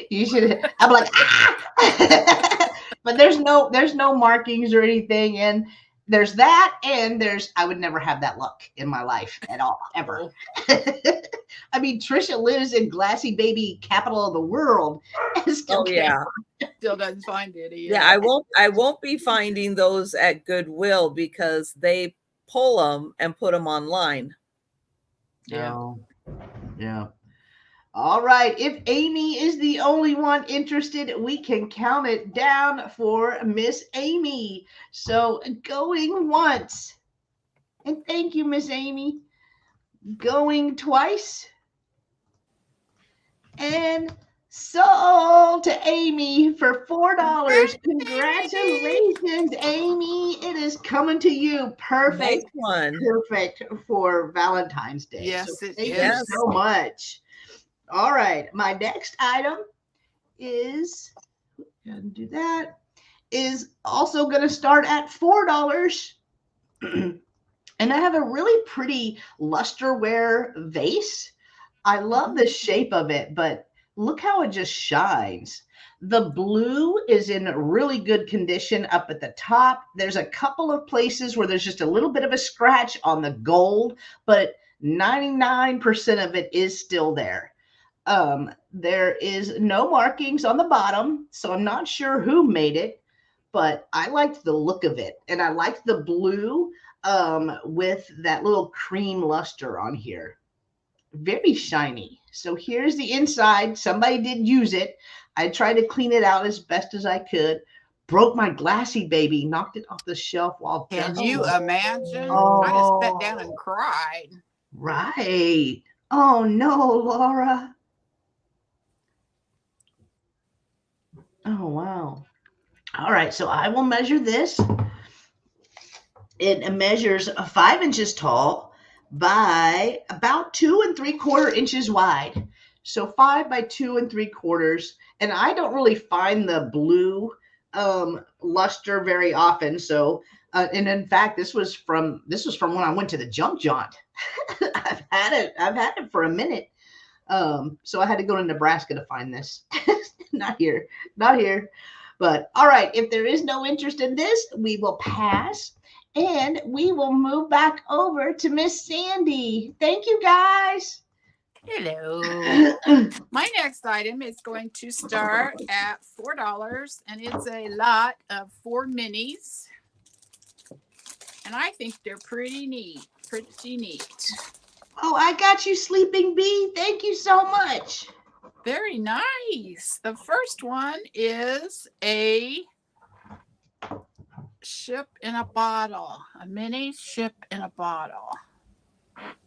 You should. I'm like, ah! But there's no markings or anything, and there's that, and I would never have that luck in my life at all, ever. I mean, Trisha lives in glassy baby capital of the world. Oh yeah. Still doesn't find any. Yeah, I won't be finding those at Goodwill because they pull them and put them online. Yeah. Yeah. All right. If Amy is the only one interested, we can count it down for Miss Amy. So going once. And thank you, Miss Amy. Going twice. And sold to Amy for $4. Congratulations, Amy. It is coming to you. Perfect. Nice one. Perfect for Valentine's Day. Yes, so it thank is. you so much. All right. My next item is, do that, is also going to start at $4. And I have a really pretty lusterware vase. I love the shape of it, but look how it just shines. The blue is in really good condition up at the top. There's a couple of places where there's just a little bit of a scratch on the gold, but 99% of it is still there. There is no markings on the bottom, so I'm not sure who made it, but I liked the look of it. And I liked the blue with that little cream luster on here. Very shiny. So here's the inside. Somebody did use it. I tried to clean it out as best as I could. Broke my glassy baby, knocked it off the shelf while Can you imagine? Oh, I just sat down and cried. right. Oh no, Laura. Oh wow. All right, so I will measure this. It measures 5 inches tall by about 2 3/4 inches wide. So 5 by 2 3/4. And I don't really find the blue luster very often. So, and in fact, this was from when I went to the junk jaunt. I've had it for a minute. So I had to go to Nebraska to find this. Not here. But all right, if there is no interest in this, we will pass. And we will move back over to Miss Sandy. Thank you, guys. Hello. My next item is going to start at $4, and it's a lot of 4 minis. And I think they're pretty neat. Oh, I got you, Sleeping Bee. Thank you so much. Very nice. The first one is a ship in a bottle, a mini ship in a bottle. Thank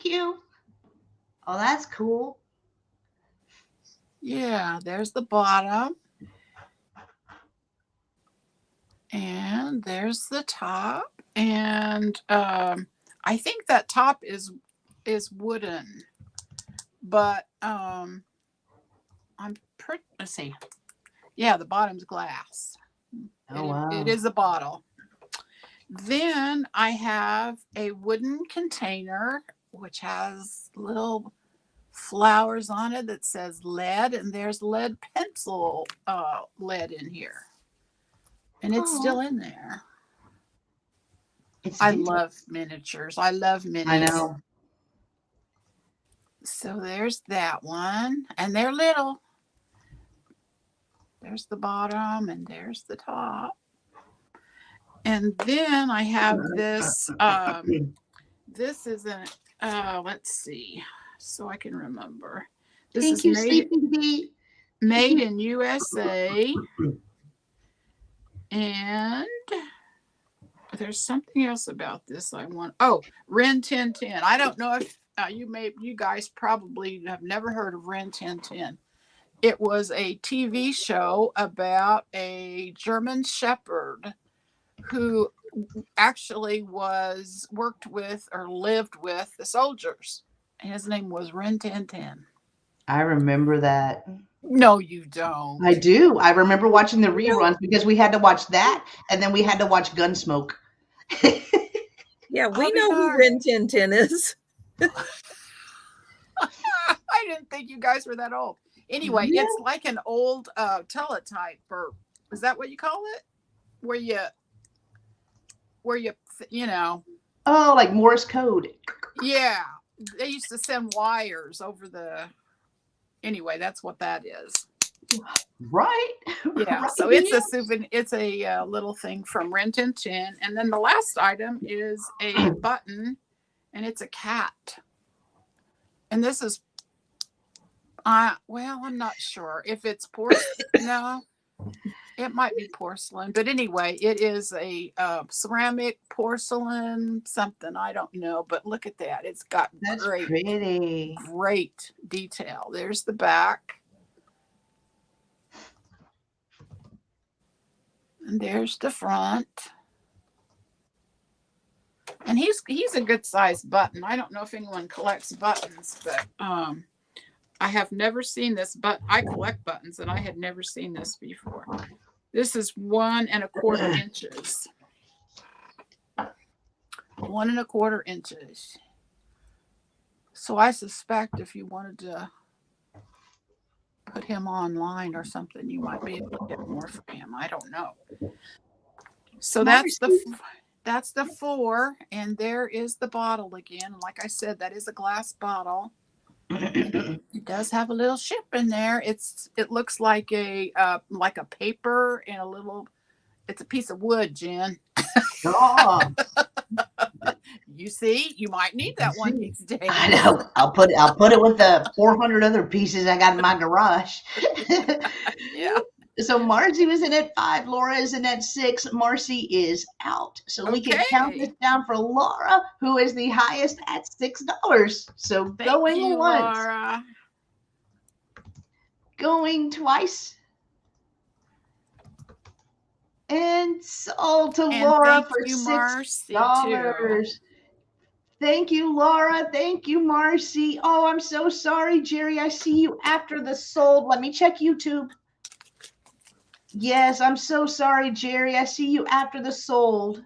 you. Oh, that's cool. Yeah, there's the bottom. And there's the top. And I think that top is wooden. But let's see. Yeah, the bottom's glass. Oh, wow. It is a bottle. Then I have a wooden container, which has little flowers on it that says lead, and there's lead pencil lead in here. And it's still in there. I love miniatures. I love minis. I know. So there's that one. And they're little. There's the bottom and there's the top. And then I have this. This is let's see, so I can remember. This is made in USA. And there's something else about this I want. Oh, Ren 1010. I don't know if you guys probably have never heard of Ren 1010. It was a TV show about a German Shepherd who actually worked with or lived with the soldiers. His name was Ren 1010. I remember that. No, you don't. I do. I remember watching the reruns because we had to watch that, and then we had to watch Gunsmoke. Yeah, we know who Ren 1010 is. I didn't think you guys were that old. Anyway, It's like an old teletype, or is that what you call it? Where you Oh, like Morse code. Yeah, they used to send wires over the. Anyway, that's what that is. Right. Yeah. Right. So it's a souvenir. It's a little thing from Ren 1010, and then the last item is a button, and it's a cat. And this is. Well, I'm not sure if it's porcelain. No, it might be porcelain. But anyway, it is a ceramic, porcelain, something. I don't know. But look at that. It's got great detail. There's the back. And there's the front. And he's a good sized button. I don't know if anyone collects buttons, but I have never seen this, but I collect buttons and I had never seen this before. This is 1 1/4 inches. 1 1/4 inches. So I suspect if you wanted to put him online or something, you might be able to get more for him. I don't know. So that's the 4, and there is the bottle again. Like I said, that is a glass bottle. It does have a little ship in there. It looks like a paper and a little. It's a piece of wood, Jen. Oh. You see, you might need that one these days. I know. I'll put it with the 400 other pieces I got in my garage. Yeah. So Marcy was in at 5. Laura is in at 6. Marcy is out. So we can count this down for Laura, who is the highest at $6. So Thank you, once. Laura. Going twice. And sold to Laura for $6. Thank you, Laura. Thank you, Marcy. Oh, I'm so sorry, Jerry. I see you after the sold. Let me check YouTube. Yes, I'm so sorry, Jerry. I see you after the sold.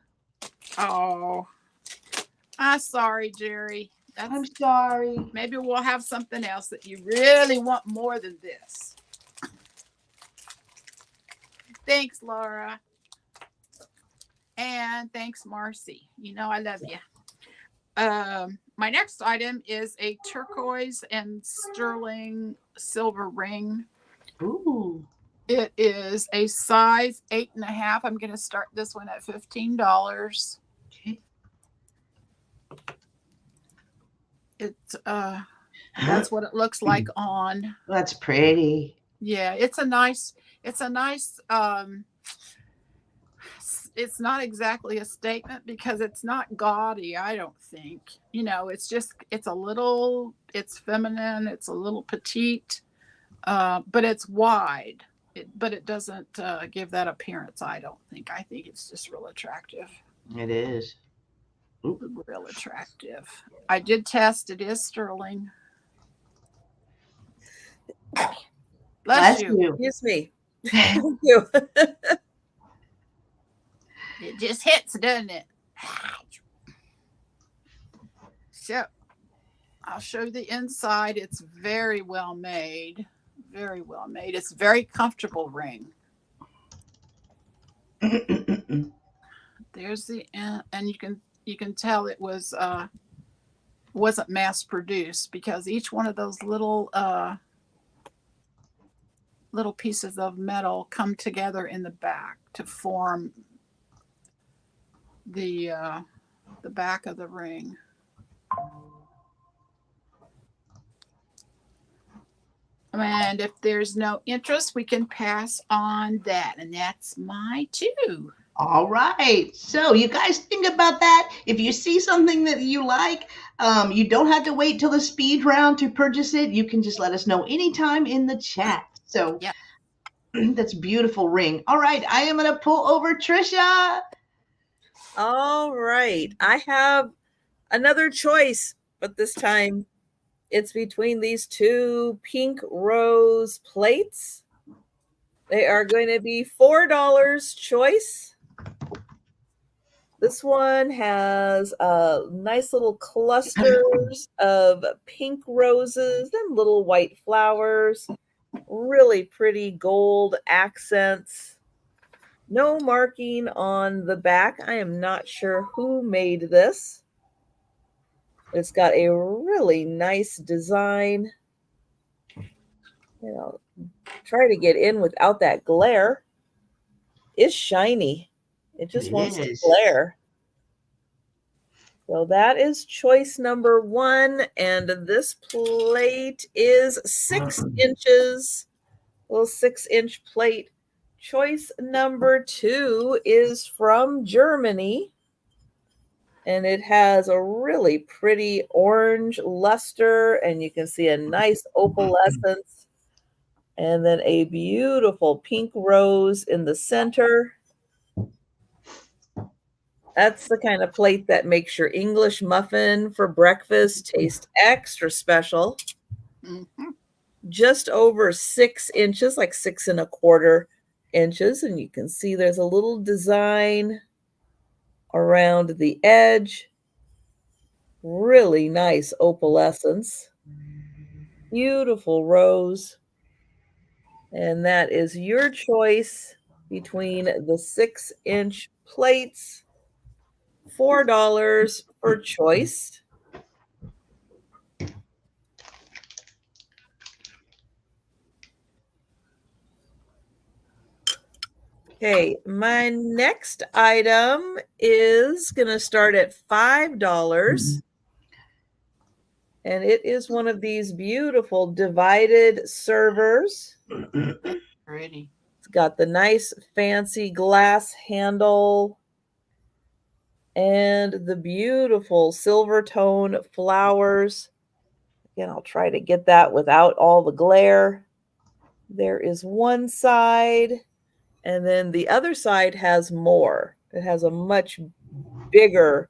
Oh, I'm sorry, Jerry. I'm sorry. Maybe we'll have something else that you really want more than this. Thanks, Laura. And thanks, Marcy. You know I love you. My next item is a turquoise and sterling silver ring. Ooh. It is a size 8.5. I'm going to start this one at $15. Okay. That's what it looks like on. That's pretty. Yeah, it's a nice it's not exactly a statement because it's not gaudy, I don't think. It's feminine, it's a little petite, but it's wide. But it doesn't give that appearance, I don't think. I think it's just real attractive. It is. Ooh. Real attractive. I did test. It is sterling. Bless you. Excuse me. Thank you. It just hits, doesn't it? So I'll show you the inside. It's very well made. Very well made. It's a very comfortable ring. There's the end, and you can tell it wasn't mass produced because each one of those little pieces of metal come together in the back to form the back of the ring. And if there's no interest, we can pass on that. And that's my 2. All right. So you guys think about that. If you see something that you like, you don't have to wait till the speed round to purchase it. You can just let us know anytime in the chat. So yeah. That's a beautiful ring. All right. I am going to pull over Trisha. All right. I have another choice, but this time it's between these 2 pink rose plates. They are going to be $4 choice. This one has nice little clusters of pink roses and little white flowers. Really pretty gold accents. No marking on the back. I am not sure who made this. It's got a really nice design. Try to get in without that glare. It's shiny. It just wants to glare. So that is choice number 1. And this plate is 6 inches. Little 6-inch plate. Choice number 2 is from Germany. And it has a really pretty orange luster, and you can see a nice opalescence, and then a beautiful pink rose in the center. That's the kind of plate that makes your English muffin for breakfast taste extra special. Mm-hmm. Just over 6 inches, like 6.25 inches, and you can see there's a little design around the edge. Really nice opalescence. Beautiful rose. And that is your choice between the 6-inch plates, $4 for choice. Okay, my next item is going to start at $5. And it is one of these beautiful divided servers. Pretty. It's got the nice fancy glass handle and the beautiful silver tone flowers. Again, I'll try to get that without all the glare. There is one side, and then the other side has more. It has a much bigger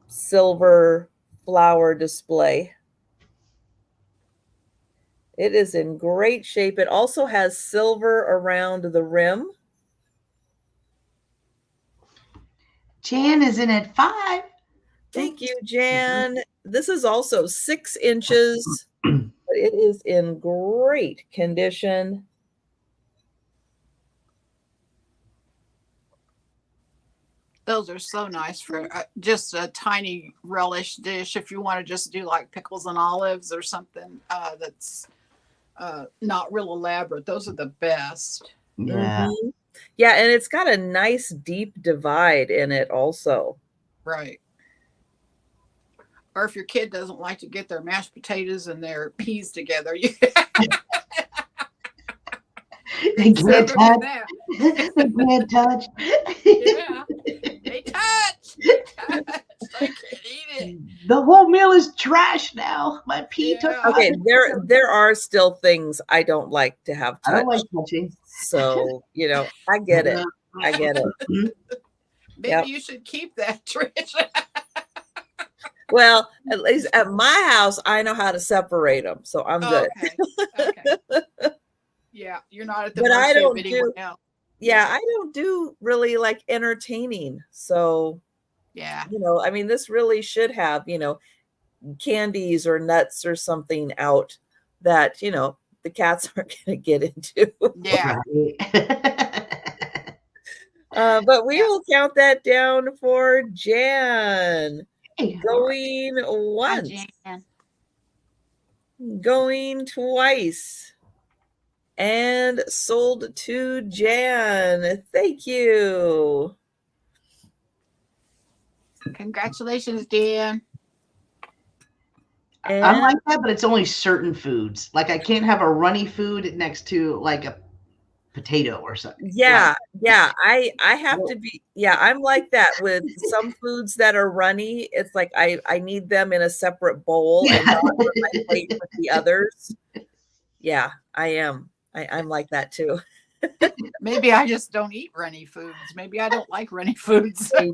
silver flower display. It is in great shape. It also has silver around the rim. Jan is in at 5. Thank you, Jan. This is also 6 inches, but it is in great condition. Those are so nice for just a tiny relish dish. If you want to just do like pickles and olives or something that's not real elaborate, those are the best. Yeah. Mm-hmm. Yeah, and it's got a nice deep divide in it also. Right. Or if your kid doesn't like to get their mashed potatoes and their peas together, you They can't touch. They can't touch. Yeah, they touch. They touch. I can't eat it. The whole meal is trash now. My pea took. Okay, there are still things I don't like to have touched. I don't like touching. So, I get it. I get it. Maybe you should keep that, Trisha. Well, at least at my house, I know how to separate them, so I'm good. Okay. Yeah, you're not at the But I mercy don't of anyone do. else. Yeah, I don't do really like entertaining. So, Yeah. I mean, this really should have, candies or nuts or something out that, the cats aren't going to get into. Yeah. But we will count that down for Jan. Going once. Hi, Jan. Going twice. And sold to Jan. Thank you. Congratulations, Jan. I like that, but it's only certain foods. Like I can't have a runny food next to like a potato or something. Yeah. I have to be. Yeah, I'm like that with some foods that are runny. It's like I need them in a separate bowl and not on my plate with the others. Yeah, I am. I'm like that too. Maybe I just don't eat runny foods. Maybe I don't like runny foods. Maybe.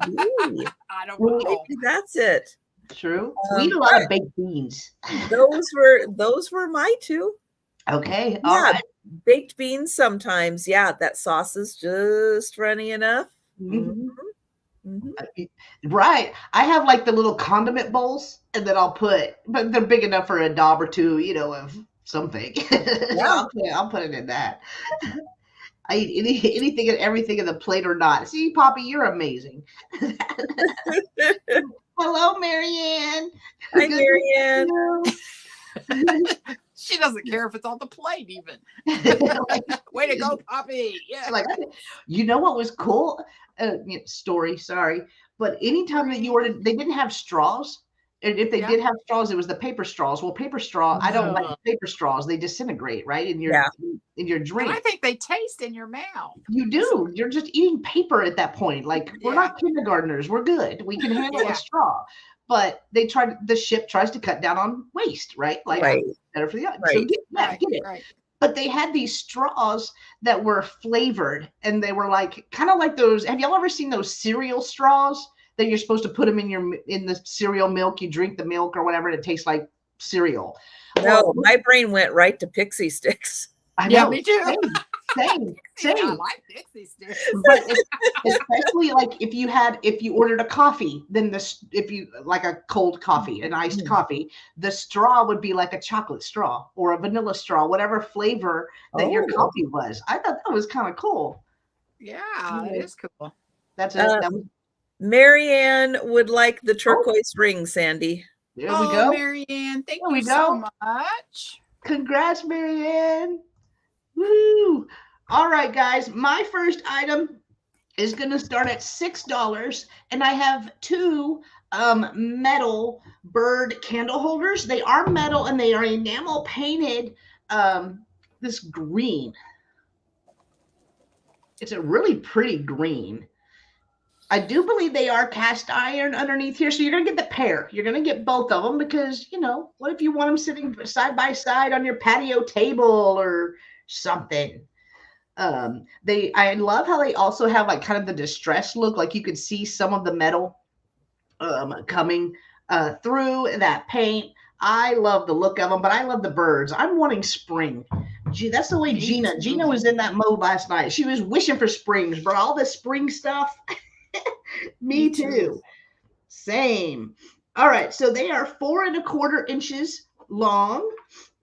I don't know. Maybe that's it. True. We eat a lot of baked beans. Those were my two. Okay. Yeah, all right. Baked beans sometimes. Yeah, that sauce is just runny enough. Mm-hmm. Right. I have like the little condiment bowls, and then but they're big enough for a daub or two, of something. Yeah. I'll put it in that. I eat anything and everything in the plate or not. See, Poppy, you're amazing. Hello, Marianne. Hi, Marianne. She doesn't care if it's on the plate, even. Way to go, Poppy. Yeah. Like, you know what was cool? Story, sorry. But anytime that you ordered, they didn't have straws. And if they did have straws, it was the paper straws. Well, paper straw, I don't like paper straws. They disintegrate, right? In your drink. And I think they taste in your mouth. You do. You're just eating paper at that point. Like, we're not kindergartners. We're good. We can handle a straw. But the ship tries to cut down on waste, right? Like, better for the audience. So get it. Right. But they had these straws that were flavored, and they were like kind of like those. Have y'all ever seen those cereal straws that you're supposed to put them in the cereal milk? You drink the milk or whatever, and it tastes like cereal. No, my brain went right to pixie sticks. I know. Yeah, me too. Same. I like Dixie sticks. But especially like if you ordered a coffee, then if you like a cold coffee, an iced coffee, the straw would be like a chocolate straw or a vanilla straw, whatever flavor that your coffee was. I thought that was kind of cool. Yeah, it is cool. That's it. Marianne would like the turquoise ring, Sandy. There we go. Marianne, thank you so much. Congrats, Marianne. Woo! All right, guys. My first item is going to start at $6, and I have two metal bird candle holders. They are metal, and they are enamel painted this green. It's a really pretty green. I do believe they are cast iron underneath here. So you're going to get the pair. You're going to get both of them because, what if you want them sitting side by side on your patio table or something? I love how they also have like kind of the distressed look. Like you could see some of the metal coming through that paint. I love the look of them, but I love the birds. I'm wanting spring. Gee, that's the way Gina was in that mode last night. She was wishing for springs, bro. All this spring stuff. Me too. Same. All right. So they are 4 1/4 inches long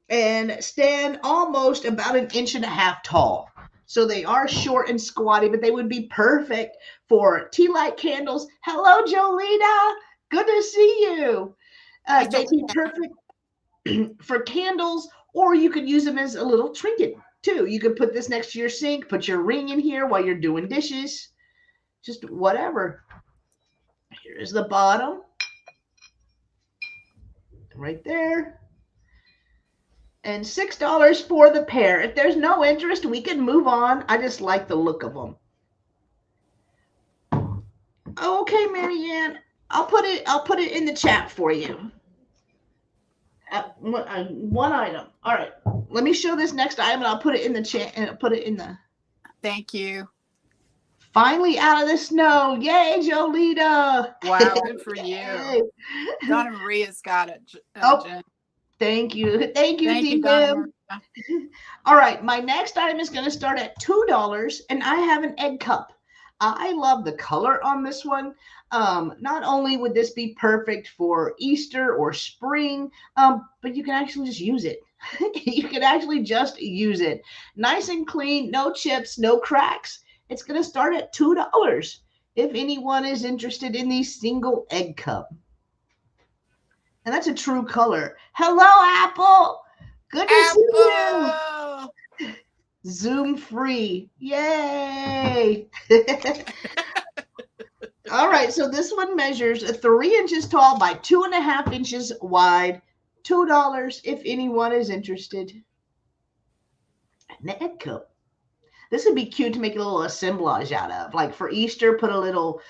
and stand almost about 1.5 inches tall. So they are short and squatty, but they would be perfect for tea light candles. Hello, Jolita. Good to see you. They'd be perfect for candles, or you could use them as a little trinket too. You could put this next to your sink, put your ring in here while you're doing dishes. Just whatever. Here's the bottom. Right there. And $6 for the pair. If there's no interest, we can move on. I just like the look of them. Okay, Marianne. I'll put it in the chat for you. One item. All right. Let me show this next item and I'll put it in the chat and put it in the. Thank you. Finally out of the snow. Yay, Jolita. Wow, good for you. Donna Maria's got it. Jen. Thank you. Thank you, D-Bim. All right. My next item is going to start at $2, and I have an egg cup. I love the color on this one. Not only would this be perfect for Easter or spring, but you can actually just use it. You can actually just use it. Nice and clean, no chips, no cracks. It's going to start at $2 if anyone is interested in the single egg cup. And that's a true color. Hello, Apple. Good to see you. Zoom free. Yay. All right. So this one measures 3 inches tall by 2.5 inches wide. $2 if anyone is interested. An egg cup. This would be cute to make a little assemblage out of. Like for Easter, put a little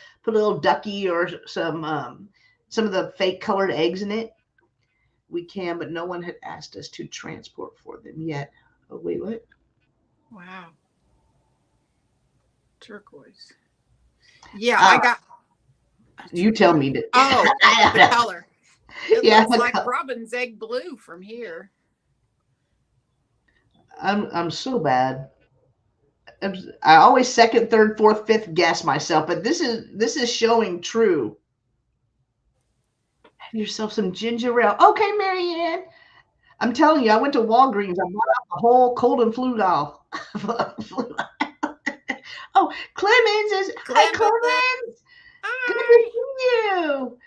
ducky or some of the fake colored eggs in it. We can, but no one had asked us to transport for them yet. Oh, wait, what? Wow. Turquoise. Yeah, I got. You tell me that. Oh, the color. It looks like Robin's egg blue from here. I'm so bad. I always second, third, fourth, fifth guess myself, but this is showing true. Have yourself some ginger ale. Okay, Marianne. I'm telling you, I went to Walgreens. I bought out the whole cold and flu doll. Oh, Clemens is. Hi, Clemens. Hi. Good to see you.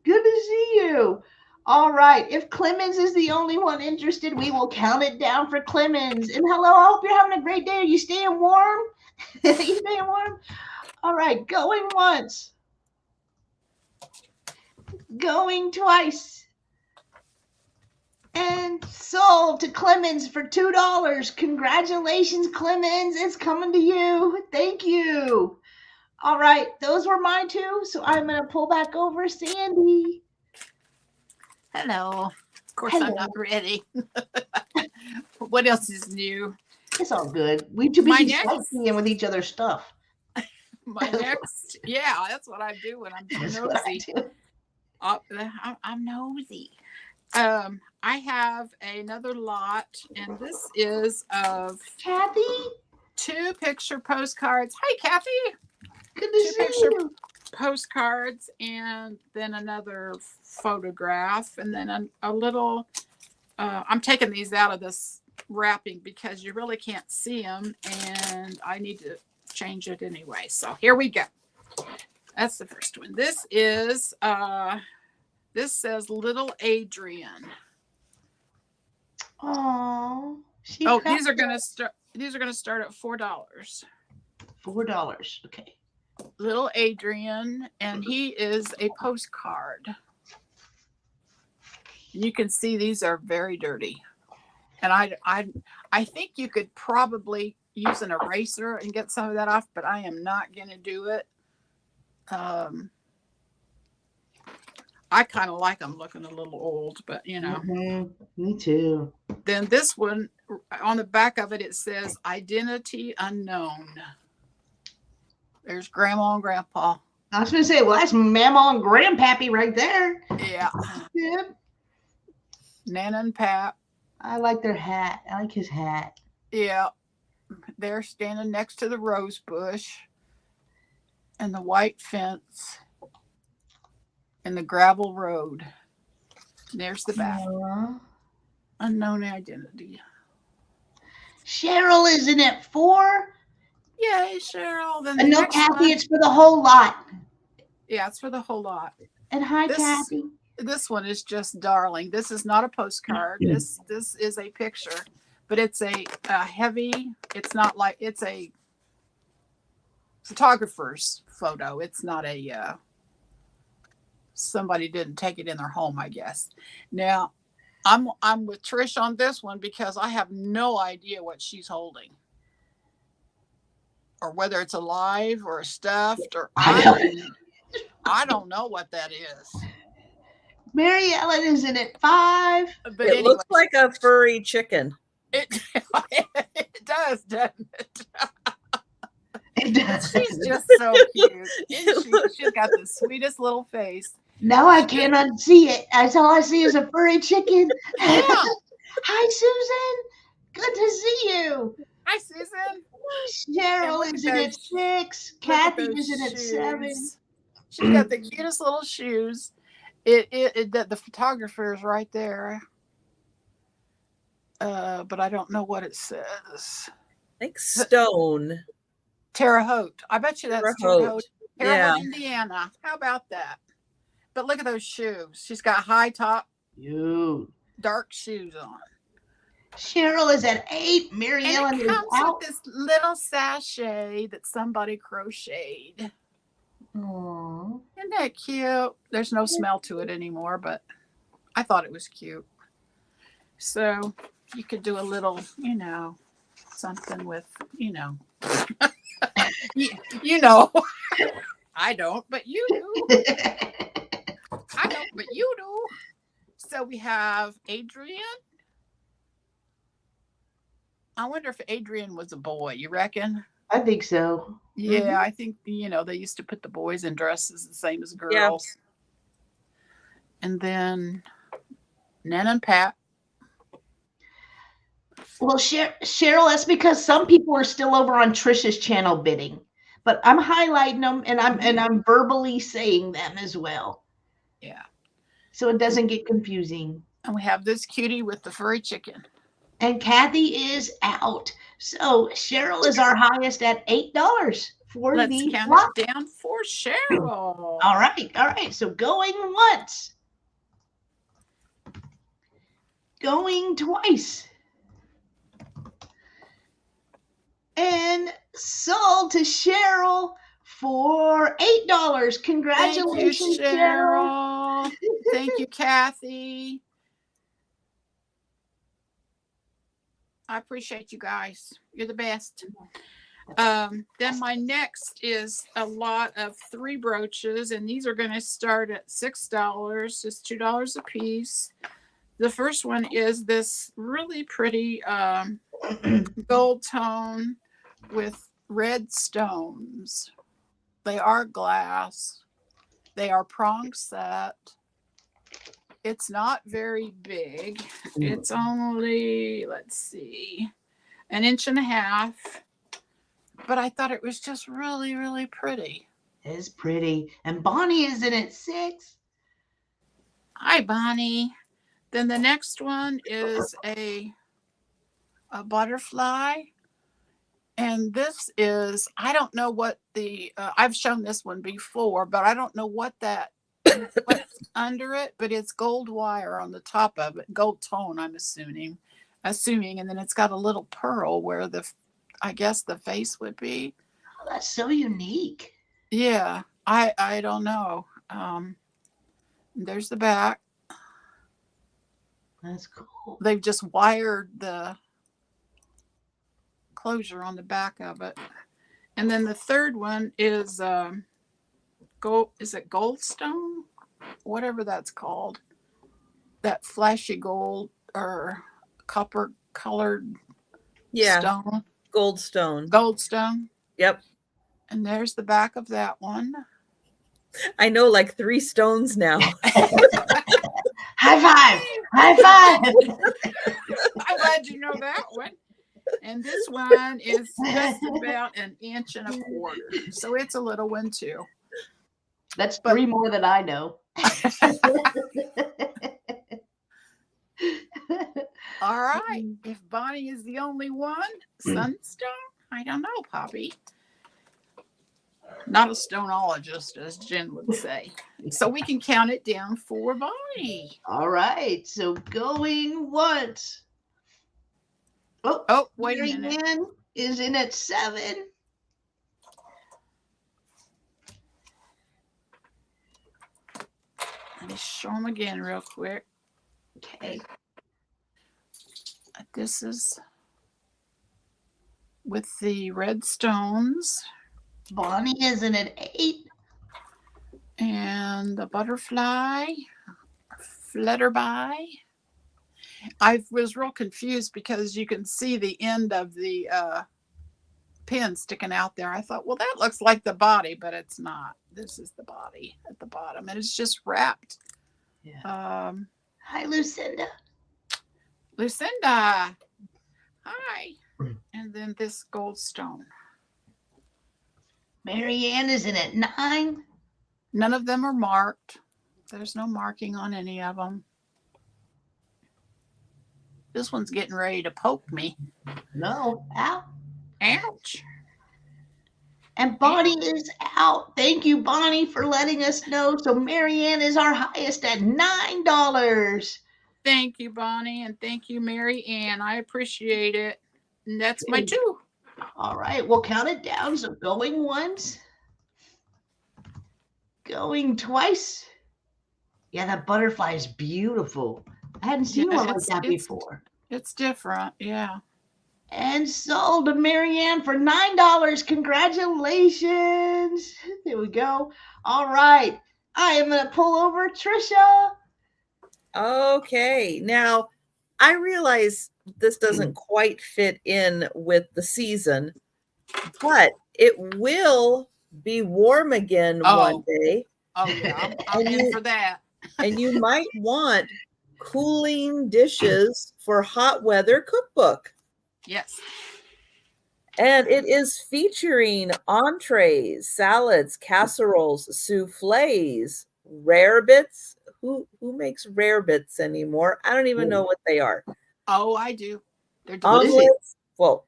Good to see you. All right. If Clemens is the only one interested, we will count it down for Clemens. And hello, I hope you're having a great day. Are you staying warm? You staying warm? All right. Going once. Going twice. And sold to Clemens for $2. Congratulations, Clemens. It's coming to you. Thank you. All right. Those were mine too. So I'm going to pull back over Sandy. Hello. Of course, hello. I'm not ready. What else is new? It's all good. We too busy sightseeing with each other's stuff. My next, yeah, that's what I do when I'm nosy. I'm nosy. I have another lot, and this is of Kathy. 2 picture postcards. Hi, Kathy. Good 2 to see picture you. postcards, and then another photograph, and then a little. I'm taking these out of this wrapping because you really can't see them, and I need to change it anyway. So here we go. That's the first one. This is this says Little Adrian. Oh, these are gonna start. These are gonna start at $4. $4. Okay. Little Adrian, and he is a postcard. You can see these are very dirty, and I think you could probably use an eraser and get some of that off, but I am not going to do it. I kind of like them looking a little old, but you know. Mm-hmm. Me too. Then this one, on the back of it, it says identity unknown. There's Grandma and Grandpa. I was going to say, well, that's Mama and Grandpappy right there. Yeah. Yep. Nana and Pap. I like their hat. I like his hat. Yeah. They're standing next to the rose bush and the white fence and the gravel road. And there's the back. Unknown identity. Cheryl is in it 4. Yay, Cheryl. Then And no, Kathy, it's for the whole lot. Yeah, it's for the whole lot. And hi, Kathy. This one is just darling. This is not a postcard. This is a picture, but it's a heavy. It's not like it's a photographer's photo. It's not a somebody didn't take it in their home, I guess. Now, I'm with Trish on this one because I have no idea what she's holding, or whether it's alive or stuffed, or I don't know what that is. Mary Ellen is in it 5. But it looks like a furry chicken. It does, doesn't it? It does. She's just so cute. She's got the sweetest little face. Now I can't unsee it. That's all I see is a furry chicken. Yeah. Hi, Susan. Good to see you. Hi, Susan. Cheryl is in it 6. Kathy is in it 7. She's got the cutest little shoes. The photographer is right there. But I don't know what it says. I think stone. Terre Haute. I bet you that's Terre Haute. Terre Haute, Indiana. How about that? But look at those shoes. She's got high top, dark shoes on. Cheryl is at 8. Mary Ellen is comes out. with this little sachet that somebody crocheted. Aww. Isn't that cute? There's no smell to it anymore, but I thought it was cute. So you could do a little, something with, you know, I don't, but you do. I don't, but you do. So we have Adrian. I wonder if Adrian was a boy. You reckon? I think so. Yeah, Mm-hmm. I think, they used to put the boys in dresses the same as girls. Yeah. And then Nana and Pat. Well, Cheryl, that's because some people are still over on Trisha's channel bidding, but I'm highlighting them and I'm verbally saying them as well. Yeah. So it doesn't get confusing. And we have this cutie with the furry chicken. And Kathy is out. So Cheryl is our highest at $8 for Let's the count lot. it down for Cheryl. All right. So going once. Going twice. And sold to Cheryl for $8. Congratulations, Thank you, Cheryl. Thank you, Kathy. I appreciate you guys. You're the best. Then my next is a lot of 3 brooches, and these are going to start at $6, just $2 a piece. The first one is this really pretty gold tone with red stones. They are glass. They are prong set. It's not very big. It's only, let's see, 1.5 inches. but I thought it was just really, really pretty. It's pretty. And Bonnie is in at 6. Hi, Bonnie. Then the next one is a butterfly. And this is, I don't know what I've shown this one before, but I don't know what's under it, but it's gold wire on the top of it, gold tone, I'm assuming. And then it's got a little pearl where I guess the face would be. Oh, that's so unique. Yeah, I don't know. There's the back. That's cool. They've just wired the closure on the back of it. And then the third one is gold. Is it goldstone? Whatever that's called. That flashy gold or copper colored stone. Goldstone. Goldstone. Yep. And there's the back of that one. I know like 3 stones now. High five! High five! I'm glad you know that one. And this one is just about 1.25 inches. So it's a little one too. That's 3 more than I know. All right. If Bonnie is the only one, sunstone? I don't know, Poppy. Not a stonologist, as Jen would say. So we can count it down for Bonnie. All right. So going once. Oh, wait a minute. Mary Ann is in at 7. Let me show them again real quick. Okay. This is with the red stones. Bonnie is in at 8. And the butterfly, flutterby. I was real confused because you can see the end of the pin sticking out there. I thought, well, that looks like the body, but it's not. This is the body at the bottom, and it's just wrapped. Yeah. Hi, Lucinda. Lucinda. Hi. And then this gold stone. Mary Ann is in at 9. None of them are marked. There's no marking on any of them. This one's getting ready to poke me. No. Ow. Ouch. And Bonnie is out. Thank you, Bonnie, for letting us know. So Mary Ann is our highest at $9. Thank you, Bonnie, and thank you, Mary Ann. I appreciate it. And that's my 2. All right, we'll count it down. So going once, going twice. Yeah, that butterfly is beautiful. I hadn't seen one like that before. It's different, yeah. And sold to Mary Ann for $9. Congratulations. There we go. All right. I am going to pull over Trisha. Okay. Now, I realize this doesn't quite fit in with the season, but it will be warm again one day. Oh, yeah. I'm in for that. And you might want cooling dishes for hot weather cookbook. Yes. And it is featuring entrees, salads, casseroles, soufflés, rare bits. Who makes rare bits anymore? I don't even know what they are. Oh, I do. They're delicious. Well,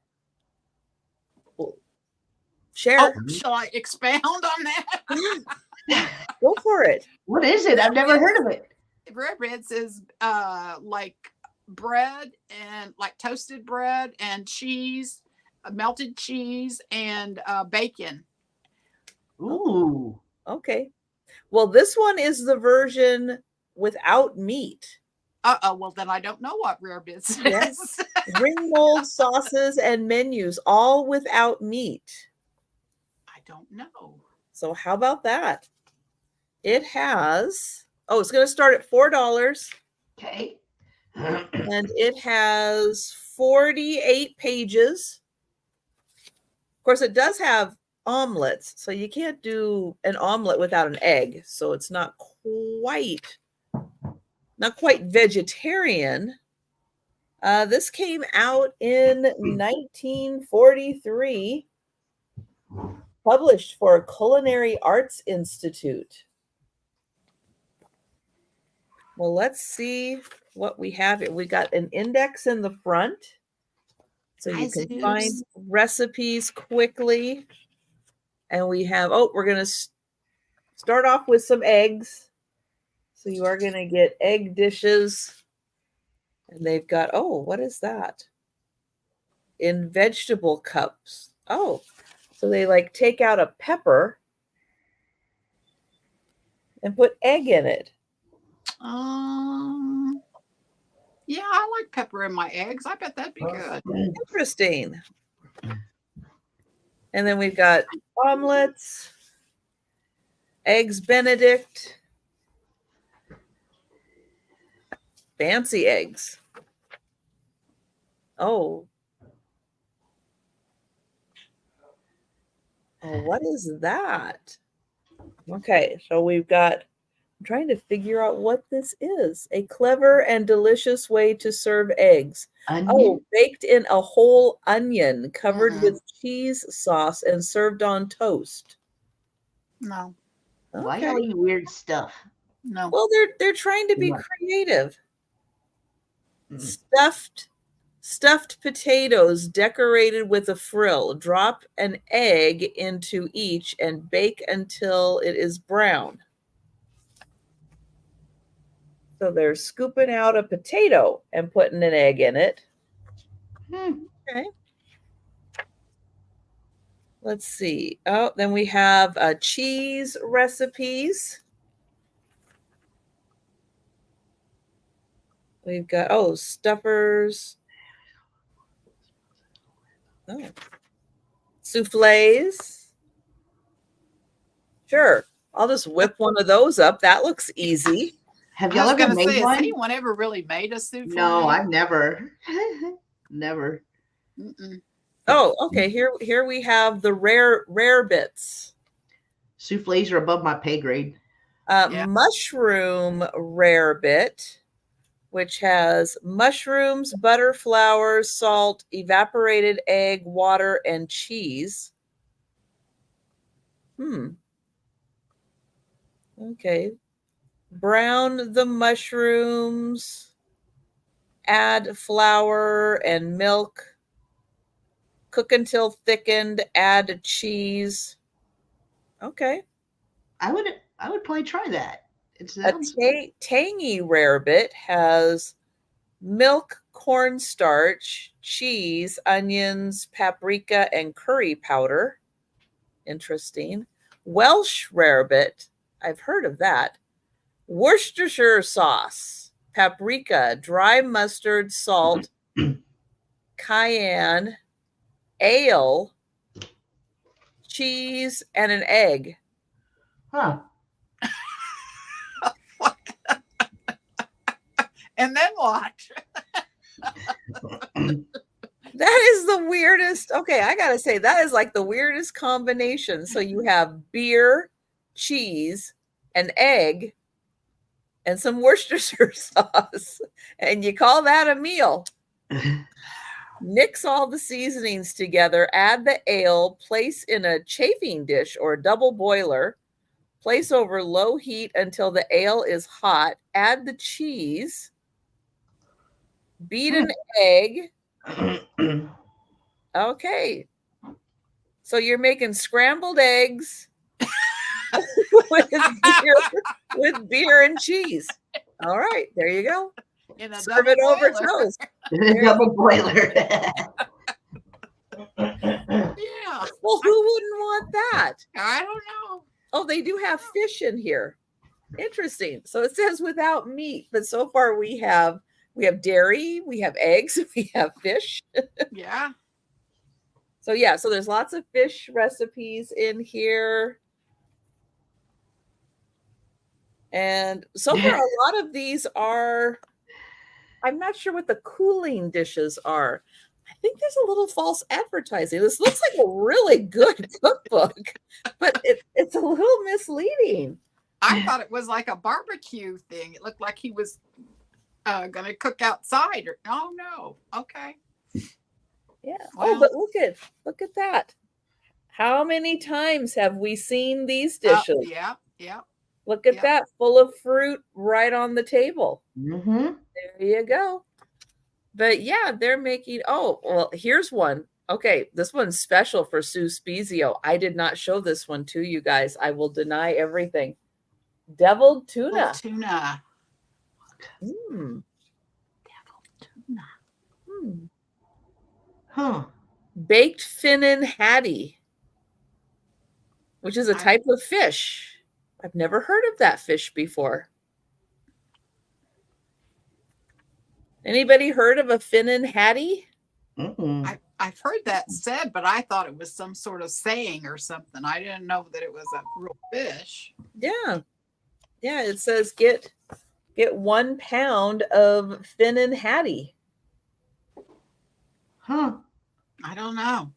share. Oh, shall I expound on that? Go for it. What is it? I've never heard of it. Rare bits is like bread and like toasted bread and cheese, melted cheese, and bacon. Ooh. Okay. Well, this one is the version without meat. Well, then I don't know what rare bits is. Yes. Ring mold sauces and menus, all without meat. I don't know. So how about that? It has, it's going to start at $4. Okay. And it has 48 pages. Of course, it does have omelets, so you can't do an omelet without an egg. So it's not quite vegetarian. This came out in 1943. Published for Culinary Arts Institute. Well, let's see what we have here. We got an index in the front, so you can find recipes quickly. And we have, we're going to start off with some eggs. So you are going to get egg dishes. And they've got, what is that? In vegetable cups. Oh, so they like take out a pepper and put egg in it. Yeah, I like pepper in my eggs. I bet that'd be good. Interesting. And then we've got omelets, eggs Benedict, fancy eggs. What is that? Okay, so we've got, I'm trying to figure out what this is. A clever and delicious way to serve eggs. Onion? Baked in a whole onion, covered with cheese sauce and served on toast. No. Okay. Why all you weird stuff? No. Well, they're trying to be creative. Stuffed potatoes decorated with a frill. Drop an egg into each and bake until it is brown. So they're scooping out a potato and putting an egg in it. Okay. Let's see. Then we have cheese recipes. We've got, stuffers. Soufflés. Sure. I'll just whip one of those up. That looks easy. Have y'all ever made one? Has anyone ever really made a souffle? No, I've never. Never. Okay. Here we have the rare bits. Soufflés are above my pay grade. Mushroom rare bit, which has mushrooms, butter, flour, salt, evaporated egg, water, and cheese. Okay. Brown the mushrooms, add flour and milk, cook until thickened, add cheese. Okay. I would probably try that. It's A tangy rarebit has milk, cornstarch, cheese, onions, paprika, and curry powder. Interesting. Welsh rarebit, I've heard of that. Worcestershire sauce, paprika, dry mustard, salt, cayenne, ale, cheese, and an egg. Huh. And then what? That is the weirdest. Okay, I gotta say, that is like the weirdest combination. So you have beer, cheese, an egg, and some Worcestershire sauce, and you call that a meal. Mix all the seasonings together, add the ale, place in a chafing dish or double boiler, place over low heat until the ale is hot, add the cheese, beat an egg. Okay. So you're making scrambled eggs with beer and cheese. All right, there you go. Serve it over toast. Double boiler. Yeah. Well, who wouldn't want that? I don't know. Oh, they do have fish in here. Interesting. So it says without meat, but so far we have dairy, we have eggs, we have fish. Yeah. So there's lots of fish recipes in here. And so far, a lot of these are, I'm not sure what the cooling dishes are. I think there's a little false advertising. This looks like a really good cookbook, but it's a little misleading. I thought it was like a barbecue thing. It looked like he was going to cook outside. No. Okay. Yeah. Wow. Oh, but look at that. How many times have we seen these Oh, dishes? yeah, yeah. Look at Yep. that, full of fruit right on the table. Mm-hmm. There you go. But yeah, they're making, oh, well, here's one. Okay, this one's special for Sue Spezio. I did not show this one to you guys. I will deny everything. Deviled tuna. Tuna. Mm. Tuna. Hmm. Huh. Baked finnan haddie, which is a type of fish. I've never heard of that fish before. Anybody heard of a finnan haddie? I've heard that said, but I thought it was some sort of saying or something. I didn't know that it was a real fish. Yeah. Yeah, it says get 1 pound of finnan haddie. Huh. I don't know.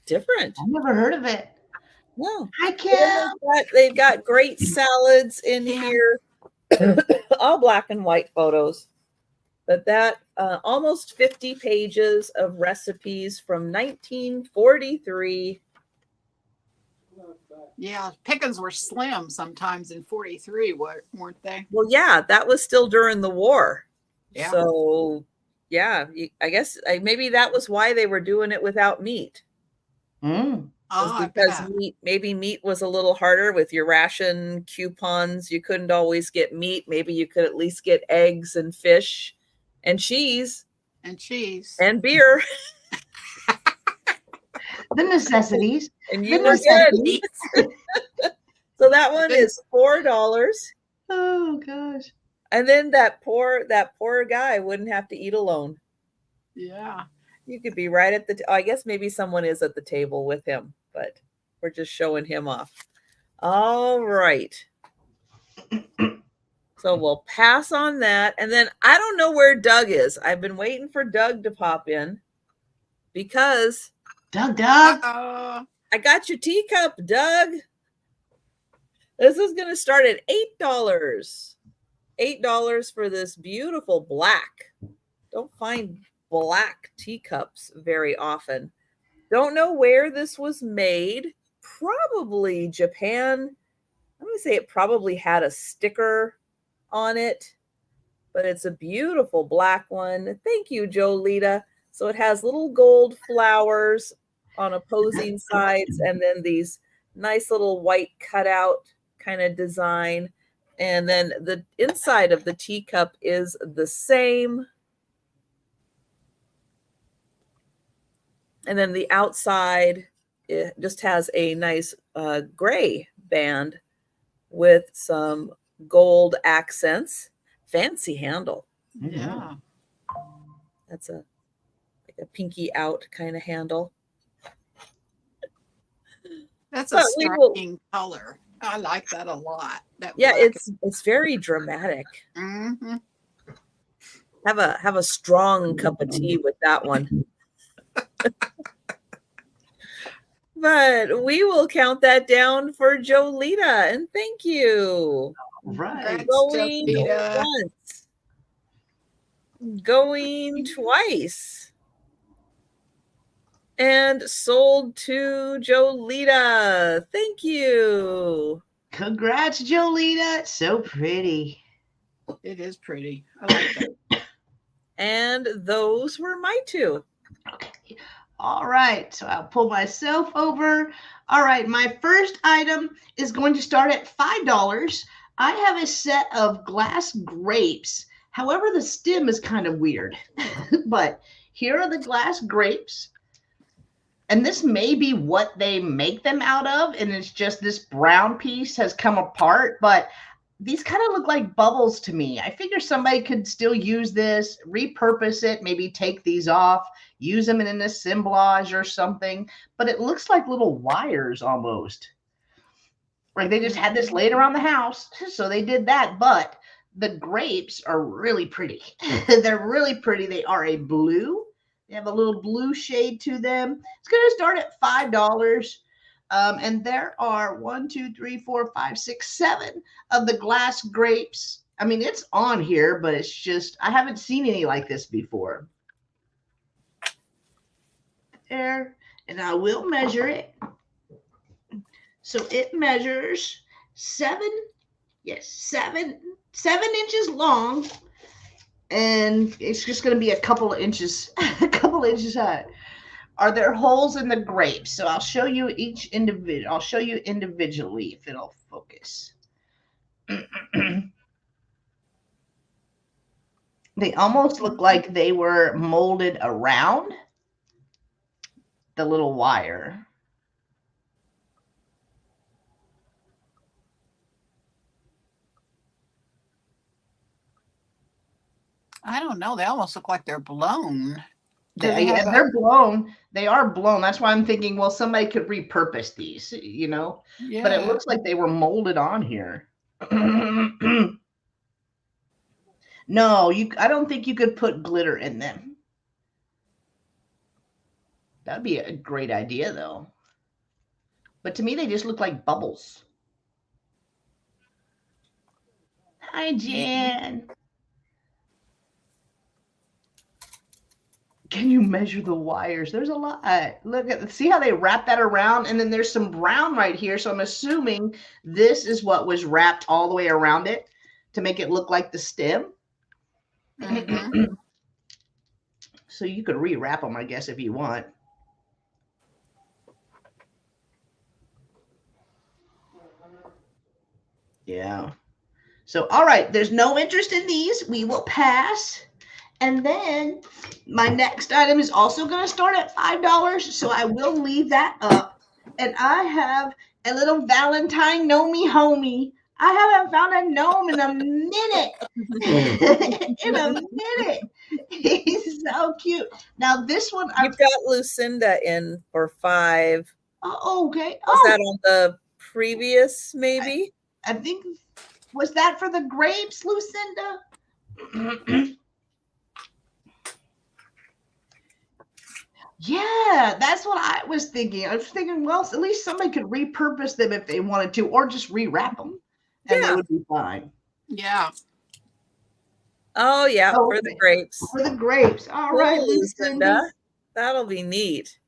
Different. I've never heard of it. No. I can't. They've got great salads in here. All black and white photos. But that almost 50 pages of recipes from 1943. Yeah, pickings were slim sometimes in 43, weren't they? Well, yeah, that was still during the war. Yeah. So, yeah, I guess maybe that was why they were doing it without meat. Because meat was a little harder with your ration coupons. You couldn't always get meat. Maybe you could at least get eggs and fish and cheese. And beer. The necessities. And you were good. So that one is $4. Oh gosh. And then that poor guy wouldn't have to eat alone. Yeah. You could be right at the I guess maybe someone is at the table with him, but we're just showing him off. All right. So we'll pass on that. And then I don't know where Doug is. I've been waiting for Doug to pop in because Doug. I got your teacup, Doug. This is going to start at $8. $8 for this beautiful black. Don't find black teacups very often. Don't know where this was made. Probably Japan. I'm going to say it probably had a sticker on it, but it's a beautiful black one. Thank you, Jolita. So it has little gold flowers on opposing sides and then these nice little white cutout kind of design. And then the inside of the teacup is the same. And then the outside, it just has a nice gray band with some gold accents. Fancy handle. Yeah. That's like a pinky out kind of handle. That's a striking color. I like that a lot. Yeah, it's very dramatic. Mm-hmm. Have a strong cup of tea with that one. But we will count that down for Jolita, and thank you. Right. Going once. Going twice. And sold to Jolita. Thank you. Congrats, Jolita. So pretty. It is pretty. I like that. And those were my two. Okay. All right. So I'll pull myself over. All right. My first item is going to start at $5. I have a set of glass grapes. However, the stem is kind of weird. But here are the glass grapes. And this may be what they make them out of. And it's just this brown piece has come apart. But these kind of look like bubbles to me. I figure somebody could still use this, repurpose it, maybe take these off, use them in an assemblage or something. But it looks like little wires almost. Like they just had this laid around the house. So they did that. But the grapes are really pretty. They're really pretty. They are a blue. They have a little blue shade to them. It's going to start at $5. And there are 1, 2, 3, 4, 5, 6, 7 of the glass grapes. I mean, it's on here, but it's just, I haven't seen any like this before. There. and I will measure it. So it measures 7 inches long, and it's just going to be a couple of inches, high. Are there holes in the grapes? So I'll show you each individual. I'll show you individually if it'll focus. They almost look like they were molded around the little wire. I don't know. They almost look like they're blown. They're blown. They are blown. That's why I'm thinking, well, somebody could repurpose these, you know. Yeah. But it looks like they were molded on here. No, I don't think you could put glitter in them. That'd be a great idea, though. But to me, they just look like bubbles. Hi, Jan. Can you measure the wires? There's a lot. See how they wrap that around, and then there's some brown right here. So I'm assuming this is what was wrapped all the way around it to make it look like the stem. Mm-hmm. So you could rewrap them, I guess, if you want. Yeah. So, all right, there's no interest in these. We will pass. And then my next item is also going to start at $5. So I will leave that up. And I have a little Valentine Know Me Homie. I haven't found a gnome in a minute. In a minute. He's so cute. Now this one, you've got Lucinda in for $5. Oh, okay. Was that on the previous? Maybe. I think was that for the grapes, Lucinda? Yeah, that's what I was thinking. I was thinking, well, at least somebody could repurpose them if they wanted to, or just rewrap them, and they would be fine. Yeah. Oh, yeah, for the grapes. For the grapes. All right, Lucinda. That'll be neat.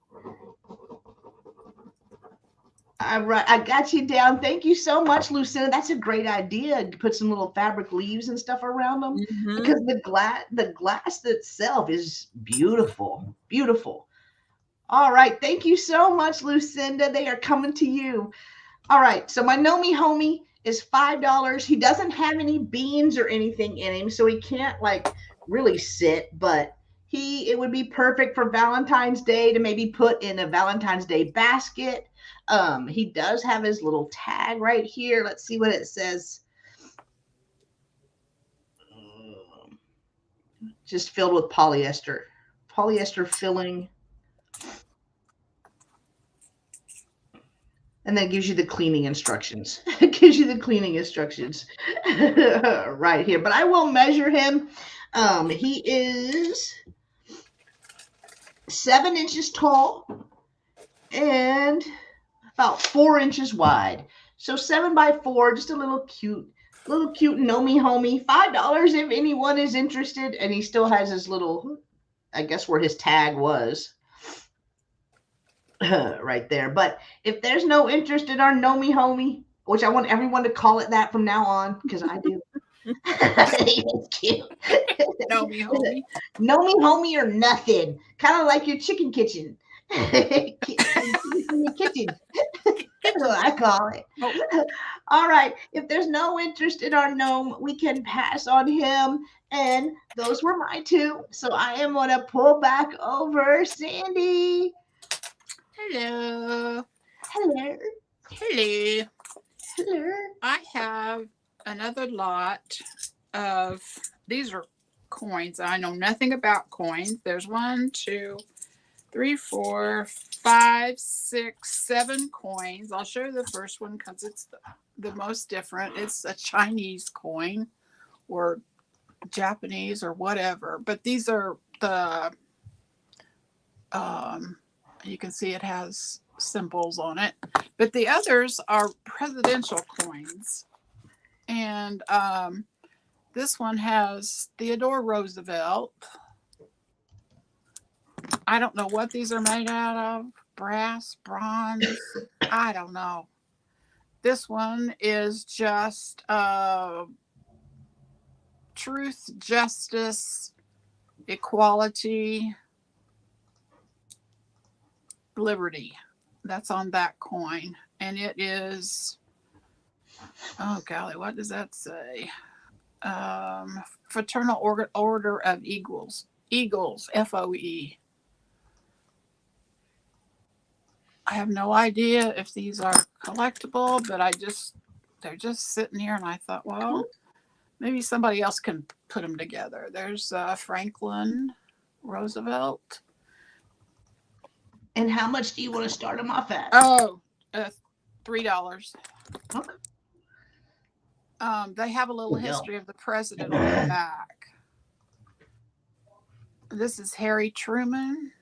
All right, I got you down. Thank you so much, Lucinda. That's a great idea. Put some little fabric leaves and stuff around them, because the glass itself is beautiful, beautiful. All right, thank you so much, Lucinda. They are coming to you. All right, so my Know Me Homie is $5. He doesn't have any beans or anything in him, so he can't like really sit, but it would be perfect for Valentine's Day to maybe put in a Valentine's Day basket. He does have his little tag right here. Let's see what it says. Just filled with polyester filling. And then it gives you the cleaning instructions. It gives you the cleaning instructions right here. But I will measure him. He is 7 inches tall and about 4 inches wide. So 7 by 4, just a little cute Know Me Homie. $5 if anyone is interested. And he still has his little, I guess where his tag was. Right there. But if there's no interest in our Know Me Homie, which I want everyone to call it that from now on, because I do. It's cute. Know Me Homie. Know Me Homie or nothing. Kind of like your chicken kitchen. Kitchen. That's what I call it. Oh. All right. If there's no interest in our gnome, we can pass on him. And those were my two. So I am going to pull back over Sandy. Hello. Hello. Hello. Hello. I have another lot of, these are coins. I know nothing about coins. There's 1, 2, 3, 4, 5, 6, 7 coins. I'll show you the first one because it's the most different. It's a Chinese coin or Japanese or whatever. But these are the, you can see it has symbols on it. But the others are presidential coins. And this one has Theodore Roosevelt. I don't know what these are made out of. brass, bronze. I don't know. This one is just truth, justice, equality, liberty. That's on that coin. And it is, oh golly, what does that say? Fraternal Order of Eagles. Eagles, FOE. I have no idea if these are collectible, but they're just sitting here, and I thought, well, maybe somebody else can put them together. There's Franklin Roosevelt. And how much do you want to start them off at? Oh, $3. Okay. They have a little history of the president on the back. This is Harry Truman.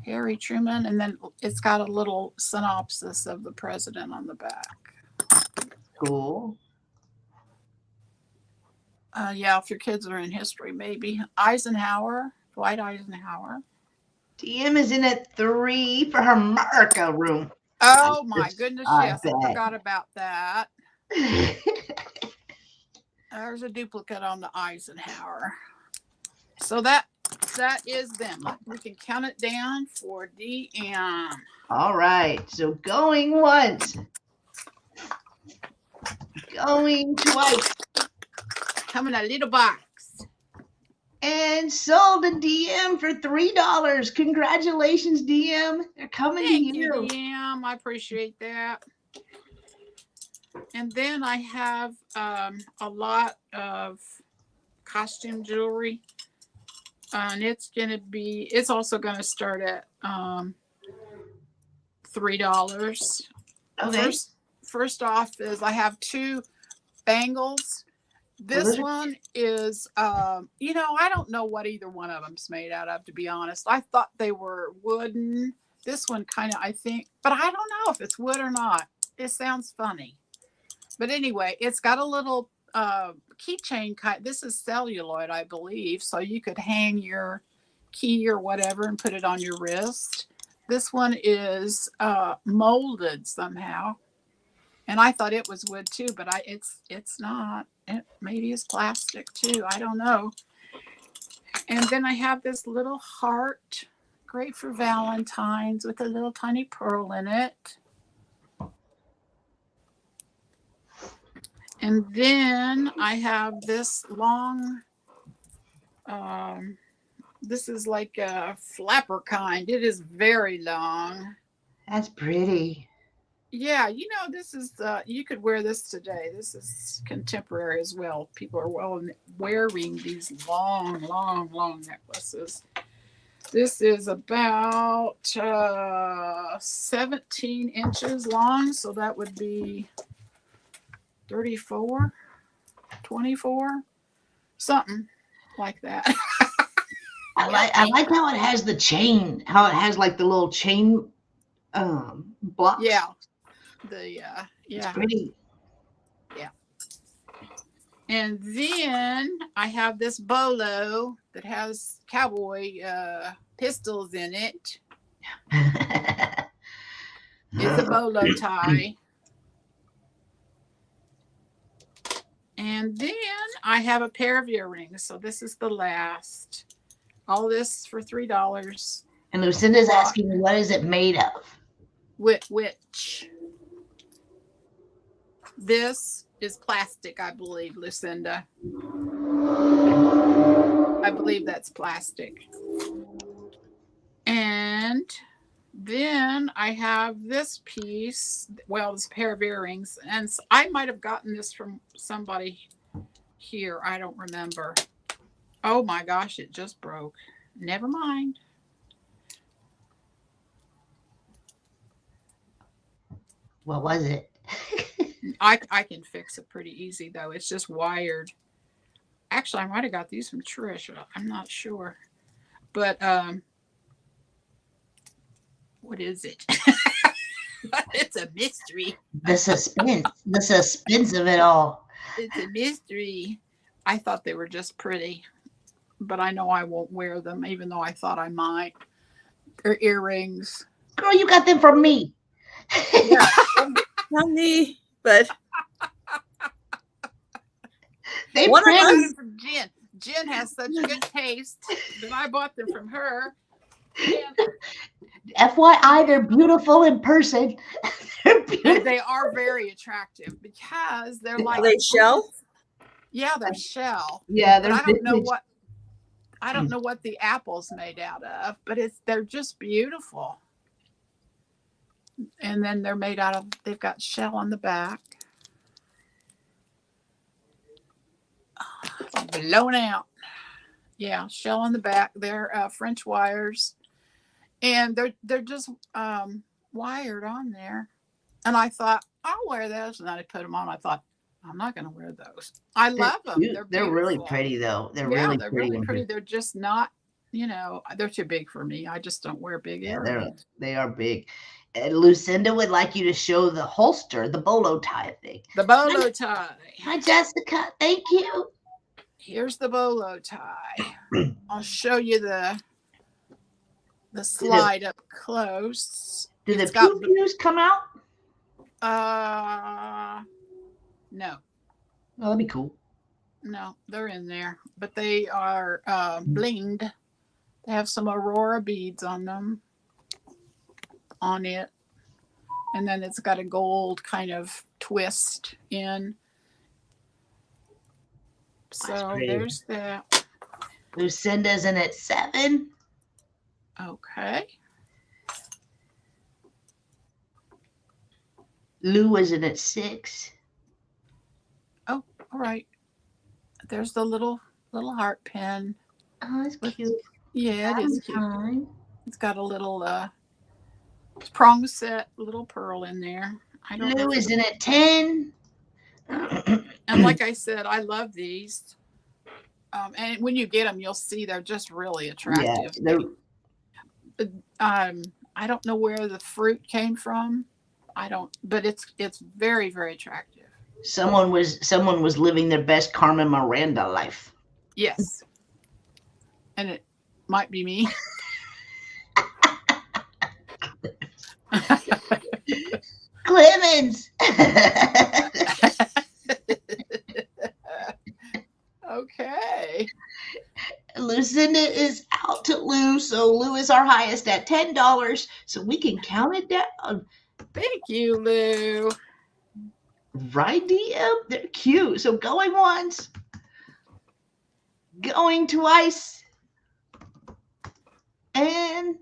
Harry Truman, and then it's got a little synopsis of the president on the back. Cool. Yeah, if your kids are in history, maybe. Eisenhower, Dwight Eisenhower. DM is in at 3 for her America room. Oh my goodness, yes, I forgot about that. There's a duplicate on the Eisenhower. So that is them. We can count it down for DM. All right. So going once. Going twice. Come in a little box. And sold a DM for $3. Congratulations, DM. They're coming to you. Thank you, DM. I appreciate that. And then I have a lot of costume jewelry. And it's also going to start at $3. Okay. First off is I have 2 bangles. This one is, I don't know what either one of them's made out of, to be honest. I thought they were wooden. This one kind of, I think, but I don't know if it's wood or not. It sounds funny. But anyway, it's got a little keychain kind. This is celluloid, I believe, so you could hang your key or whatever and put it on your wrist. This one is molded somehow, and I thought it was wood too, but it's not. It maybe it's plastic too. I don't know. And then I have this little heart, great for Valentine's, with a little tiny pearl in it. And then I have this long, this is like a flapper kind. It is very long. That's pretty. Yeah, this is, you could wear this today. This is contemporary as well. People are wearing these long, long, long necklaces. This is about 17 inches long, so that would be 34, 24, something like that. I like how it has the chain, how it has like the little chain blocks. Yeah. It's pretty. Yeah. And then I have this bolo that has cowboy pistols in it. It's a bolo tie. And then I have a pair of earrings. So this is the last. All this for $3. And Lucinda's asking, what is it made of? Which? This is plastic, I believe, Lucinda. I believe that's plastic. And then I have this piece, this pair of earrings. And I might have gotten this from somebody here. I don't remember. Oh my gosh, it just broke. Never mind. What was it? I can fix it pretty easy, though. It's just wired. Actually, I might have got these from Trisha. I'm not sure. But what is it? It's a mystery. The suspense of it all. It's a mystery. I thought they were just pretty, but I know I won't wear them, even though I thought I might. Or earrings. Girl, you got them from me. Yeah, not me, but They one of I got print. them from Jen. Jen has such good taste that I bought them from her. And FYI, they're beautiful in person. They're beautiful. and they are very attractive because they're like are they shell? Yeah, they're shell. Yeah, But they're I don't know vintage. what the apple's made out of, but they're just beautiful. And then they're made out of, they've got shell on the back. Blown out. Yeah, shell on the back. They're French wires. And they're just wired on there. And I thought, I'll wear those. And then I put them on. I thought, I'm not going to wear those. I They're love them. cute. They're really pretty, though. They're really they're pretty. really pretty. They're just not, they're too big for me. I just don't wear big earrings. They are big. And Lucinda would like you to show the holster, the bolo tie thing. The bolo tie. Hi, Jessica. Thank you. Here's the bolo tie. I'll show you the slide up close. Do the pew-pews come out? No. Oh, that'd be cool. No, they're in there, but they are blinged. They have some aurora beads on them, on it, and then it's got a gold kind of twist in. So there's that. Lucinda's in at 7. Okay. Lou is in at 6. Oh, all right. There's the little heart pin. Oh, it's cute. Yeah, it is cute. It's got a little prong set, little pearl in there. Lou is in at 10. And like I said, I love these. And when you get them, you'll see they're just really attractive. Yeah, I don't know where the fruit came from. But it's very, very attractive. Someone was living their best Carmen Miranda life. Yes. And it might be me. Clemens. Okay. Lucinda is out to Lou, so Lou is our highest at $10, so we can count it down. Thank you, Lou. Right, DM? They're cute. So going once, going twice, and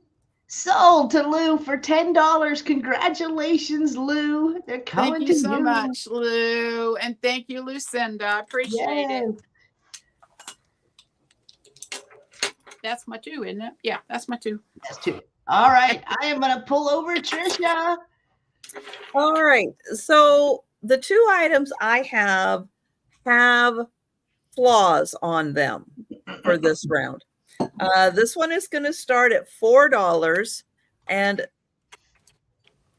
sold to Lou for $10. Congratulations, Lou. They're coming to you. Thank you so much, Lou. And thank you, Lucinda. I appreciate it. That's my 2, isn't it? Yeah, that's my 2. That's 2. All right. I am going to pull over Trisha. All right. So the 2 items I have flaws on them for this round. This one is going to start at $4, and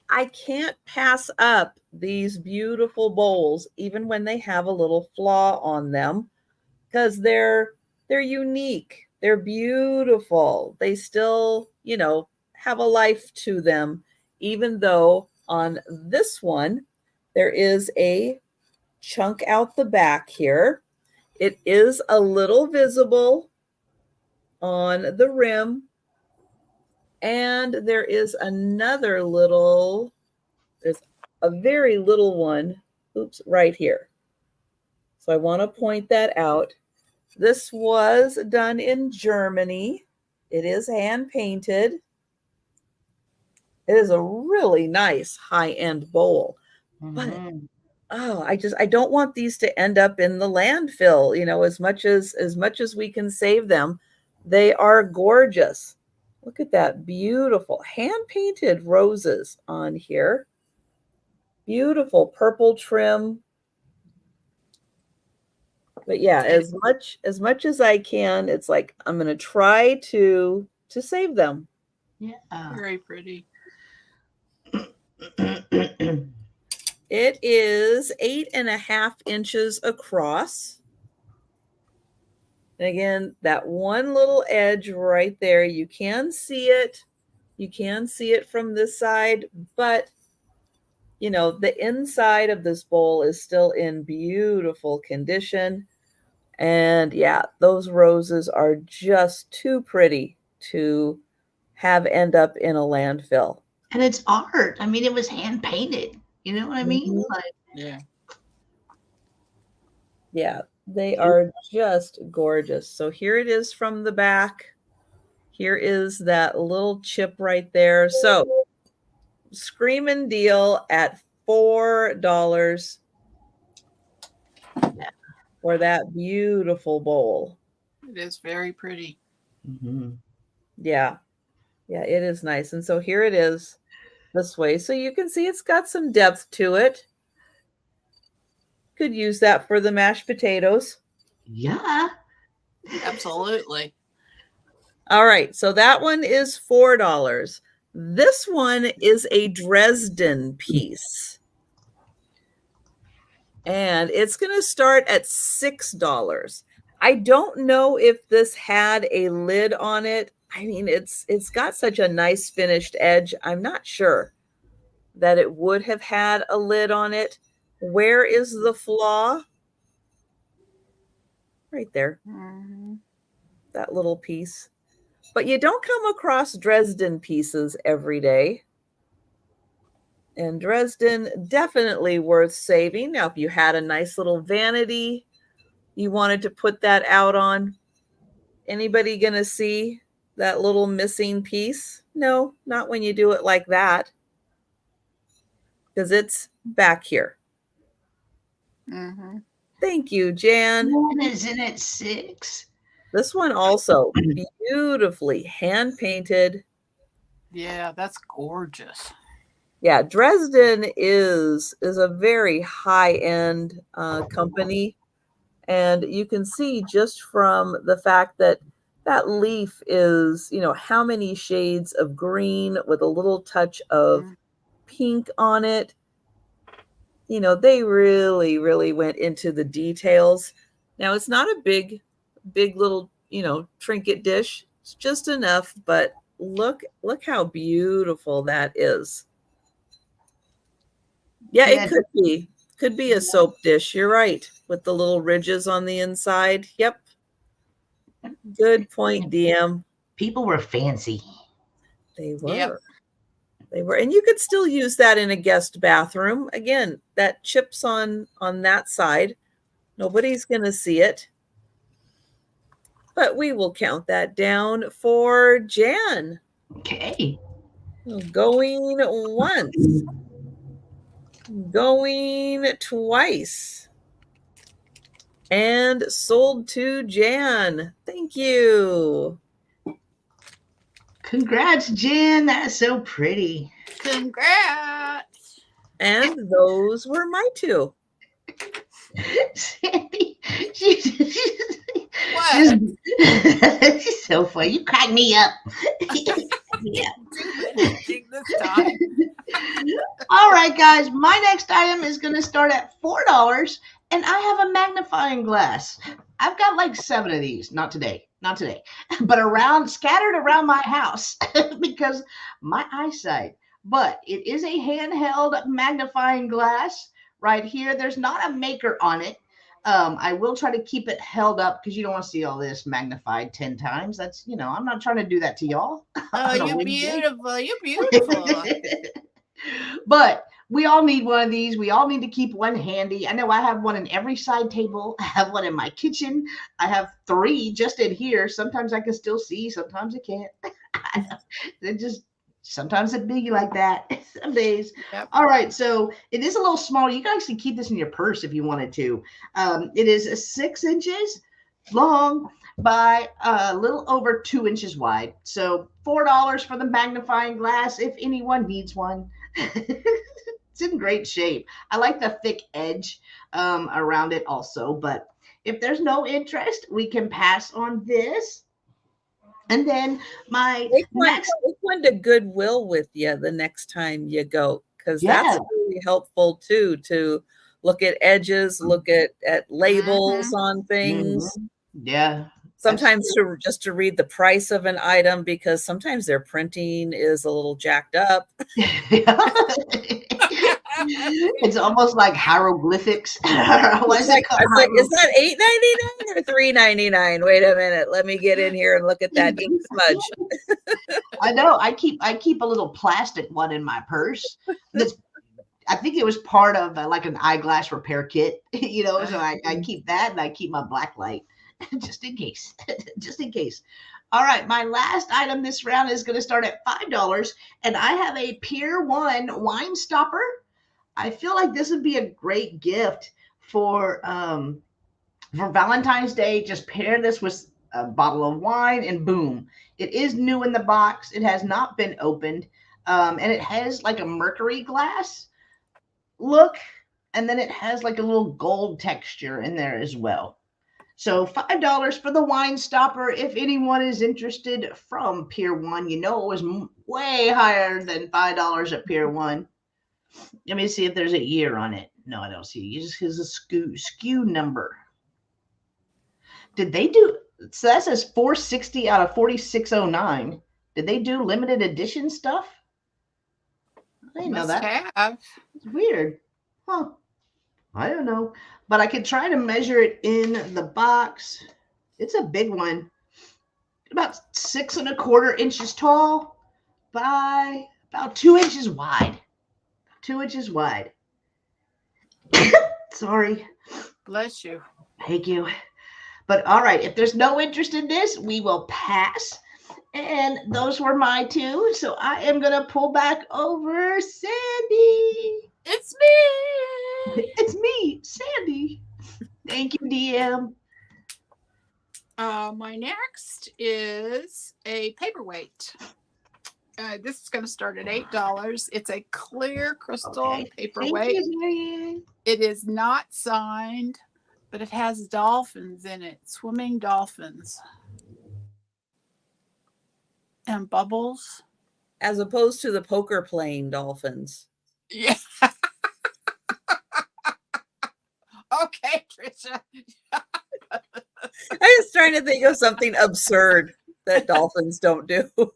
I can't pass up these beautiful bowls, even when they have a little flaw on them, because they're unique. They're beautiful. They still, have a life to them, even though on this one, there is a chunk out the back here. It is a little visible on the rim. And there is another there's a very little one, right here. So I want to point that out. This was done in Germany. It is hand painted. It is a really nice high-end bowl. Mm-hmm. But I don't want these to end up in the landfill, as much as we can save them. They are gorgeous. Look at that beautiful hand-painted roses on here. Beautiful purple trim. But yeah, as much as I can, it's like I'm going to try to save them. Yeah. Very pretty. It is 8.5 inches across. And again, that one little edge right there, you can see it. You can see it from this side, but you know, the inside of this bowl is still in beautiful condition. And yeah, those roses are just too pretty to have end up in a landfill. And it's art. I mean, it was hand painted. You know what I mean? Mhm. Like, Yeah. Yeah, they are just gorgeous. So here it is from the back. Here is that little chip right there. So screaming deal at $4 for that beautiful bowl. It is very pretty. mhm. Yeah. Yeah, it is nice. And so here it is this way. So you can see it's got some depth to it. Could use that for the mashed potatoes. Yeah. Absolutely. All right. So that one is $4. This one is a Dresden piece. And it's going to start at $6. I don't know if this had a lid on it. I mean, it's got such a nice finished edge. I'm not sure that it would have had a lid on it. Where is the flaw? Right there, Mm-hmm. that little piece. But you don't come across Dresden pieces every day. And Dresden, definitely worth saving. Now, if you had a nice little vanity you wanted to put that out on, anybody going to see that little missing piece? No, not when you do it like that, because it's back here. Mm-hmm. Thank you, Jan. What is in it? 6? This one also beautifully hand painted. Yeah, that's gorgeous. Yeah, Dresden is a very high end company, and you can see just from the fact that that leaf is, you know, how many shades of green with a little touch of pink on it. You know, they really, really went into the details. Now, it's not a big little, you know, trinket dish. It's just enough, but look how beautiful that is. Yeah, it could be a soap dish. You're right, with the little ridges on the inside. Yep. Good point, DM. People were fancy. They were. Yep. They were. And you could still use that in a guest bathroom. Again, that chips on that side. Nobody's going to see it. But we will count that down for Jan. Okay. Going once. Going twice. And sold to Jan. Thank you. Congrats, Jen. That's so pretty. Congrats. And those were my two. Sandy, What? she's so funny. You crack me up. Yeah. This time. All right, guys. My next item is going to start at $4, and I have a magnifying glass. I've got like 7 of these. Not today, but scattered around my house because my eyesight. But it is a handheld magnifying glass right here. There's not a maker on it. I will try to keep it held up because you don't want to see all this magnified 10 times. That's, you know, I'm not trying to do that to y'all. Oh, you're beautiful. You're beautiful. But we all need one of these. We all need to keep one handy. I know I have one in every side table. I have one in my kitchen. I have 3 just in here. Sometimes I can still see. Sometimes I can't. Sometimes it be like that. Some days. Yep. All right. So it is a little small. You can actually keep this in your purse if you wanted to. It is 6 inches long by a little over 2 inches wide. So $4 for the magnifying glass if anyone needs one. It's in great shape. I like the thick edge around it also. But if there's no interest, we can pass on this. And then Take one to Goodwill with you the next time you go, because that's really helpful too, to look at edges, look at labels on things. Yeah. Sometimes to read the price of an item, because sometimes their printing is a little jacked up. It's almost like hieroglyphics. It's like, is that $8.99 or $3.99? Wait a minute, let me get in here and look at that ink smudge. I know. I keep a little plastic one in my purse. I think it was part of like an eyeglass repair kit, so I keep that, and I keep my black light just in case. Just in case. All right, my last item this round is going to start at $5, and I have a Pier 1 wine stopper. I feel like this would be a great gift for Valentine's Day. Just pair this with a bottle of wine, and boom. It is new in the box. It has not been opened, and it has like a mercury glass look, and then it has like a little gold texture in there as well. So $5 for the wine stopper. If anyone is interested from Pier 1, it was way higher than $5 at Pier 1. Let me see if there's a year on it. No, I don't see it. It just has a SKU number. Did they do, so that says 460 out of 4609. Did they do limited edition stuff? I didn't know that. It's weird. Huh. I don't know. But I could try to measure it in the box. It's a big one. About 6 1/4 inches tall by about 2 inches wide. 2 inches wide. Sorry. Bless you. Thank you. But all right, if there's no interest in this, we will pass. And those were my two. So I am going to pull back over Sandy. It's me. It's me, Sandy. Thank you, DM. My next is a paperweight. This is going to start at $8. It's a clear crystal paperweight. Thank you, Marianne. It is not signed, but it has dolphins in it, swimming dolphins. And bubbles. As opposed to the poker playing dolphins. Yeah. Okay, Trisha. I was trying to think of something absurd that dolphins don't do. Well,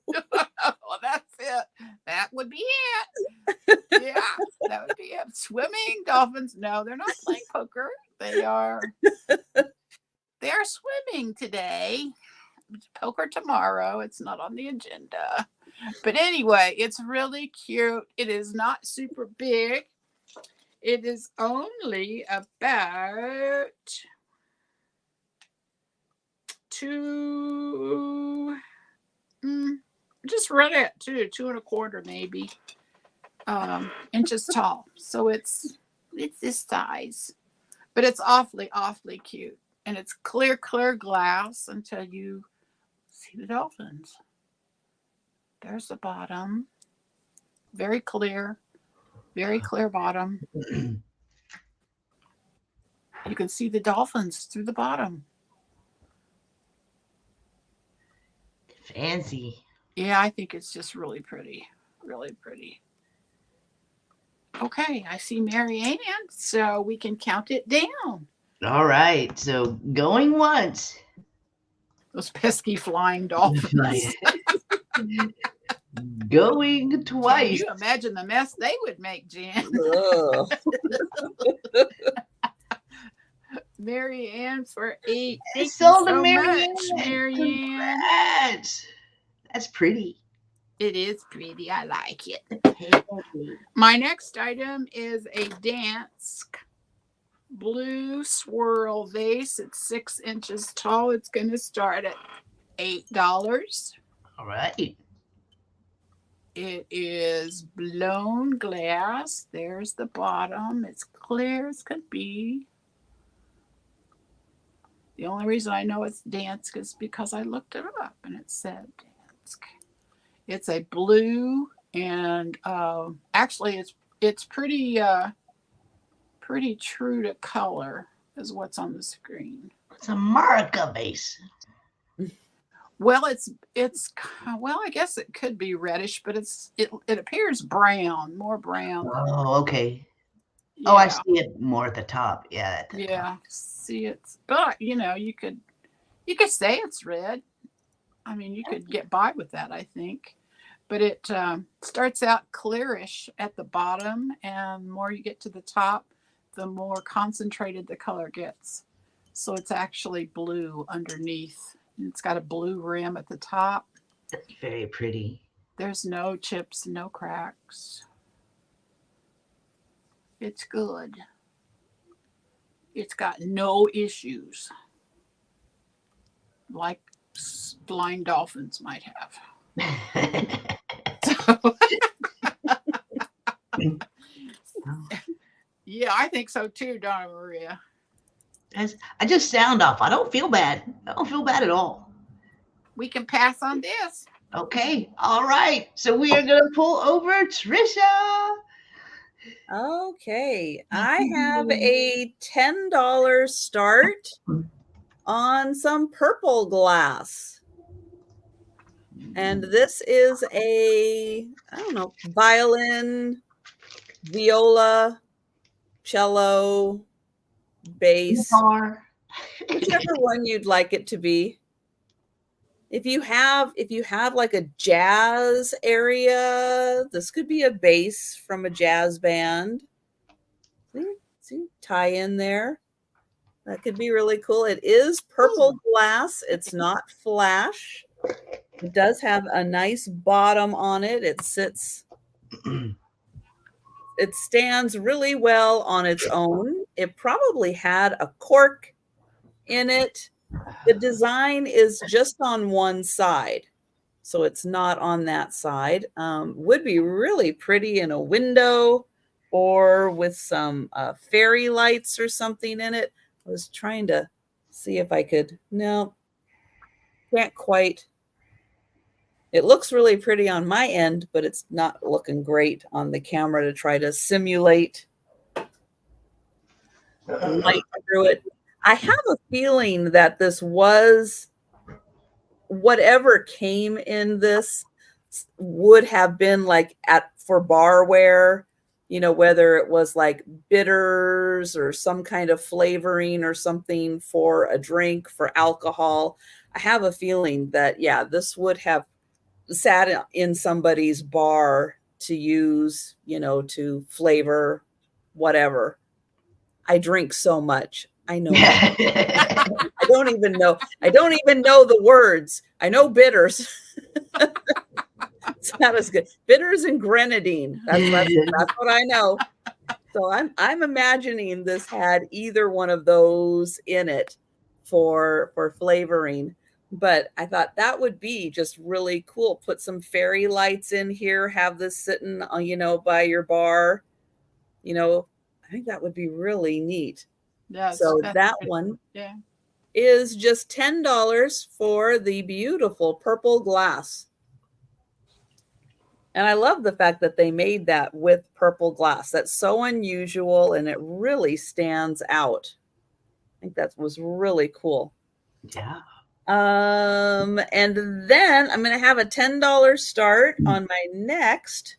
that's it. That would be it. Yeah, that would be it. Swimming dolphins. No, they're not playing poker. They are swimming today. Poker tomorrow. It's not on the agenda. But anyway, it's really cute. It is not super big. It is only about just right at 2 1/4 maybe inches tall. So it's this size, but it's awfully cute, and it's clear glass until you see the dolphins. There's the bottom, very clear bottom. You can see the dolphins through the bottom. Fancy. Yeah, I think it's just really pretty. Okay, I see Marianne, so we can count it down. All right, so going once. Those pesky flying dolphins. Going twice. Can you imagine the mess they would make, Jan? Marianne for 8. Thank you so much, Marianne. Congrats. That's pretty. It is pretty. I like it. My next item is a dance blue swirl vase. It's 6 inches tall. It's going to start at $8. All right. It is blown glass. There's the bottom. It's clear as could be. The only reason I know it's Dansk is because I looked it up and it said Dansk. It's a blue, and actually it's pretty true to color is what's on the screen. It's a Marca base. Well, it's I guess it could be reddish, but it appears brown, more brown. Oh, okay. Yeah. Oh, I see it more at the top. Yeah. Yeah. See, but you could You could say it's red. I mean, you could get by with that, I think. But it starts out clearish at the bottom, and the more you get to the top, the more concentrated the color gets. So it's actually blue underneath. It's got a blue rim at the top. That's very pretty. There's no chips, no cracks. It's good. It's got no issues like blind dolphins might have. Yeah, I think so too, Donna Maria. I just sound off. I don't feel bad. I don't feel bad at all. We can pass on this. Okay. All right. So we are going to pull over Trisha. Okay. I have a $10 start on some purple glass. And this is a, I don't know, violin, viola, cello, bass, whichever one you'd like it to be. If you have like a jazz area, this could be a bass from a jazz band. See, tie in there. That could be really cool. It is purple glass. It's not flash. It does have a nice bottom on it. It sits, it stands really well on its own. It probably had a cork in it. The design is just on one side, so it's not on that side. Would be really pretty in a window or with some fairy lights or something in it. I was trying to see if I could. No, can't quite. It looks really pretty on my end, but it's not looking great on the camera to try to simulate light through it. I have a feeling that this was, whatever came in this would have been like for barware, you know, whether it was like bitters or some kind of flavoring or something for a drink, for alcohol. I have a feeling that, yeah, this would have sat in somebody's bar to use, you know, to flavor whatever. I drink so much. I know. I don't even know. I don't even know the words. I know bitters. It's not as good. Bitters and grenadine. That's what I know. So I'm imagining this had either one of those in it for flavoring. But I thought that would be just really cool. Put some fairy lights in here. Have this sitting, you know, by your bar. You know, I think that would be really neat. Yes, so that one is just $10 for the beautiful purple glass. And I love the fact that they made that with purple glass. That's so unusual, and it really stands out. I think that was really cool. Yeah. And then I'm going to have a $10 start on my next,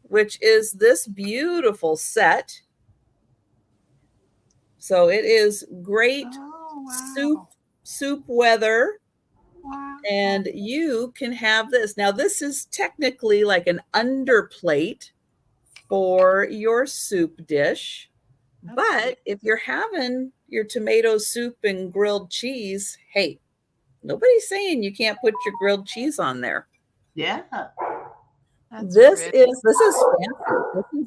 which is this beautiful set. So it is great soup weather. Wow. And you can have this. Now, this is technically like an underplate for your soup dish. Okay. But if you're having your tomato soup and grilled cheese, hey, nobody's saying you can't put your grilled cheese on there. Yeah. This is fancy. This is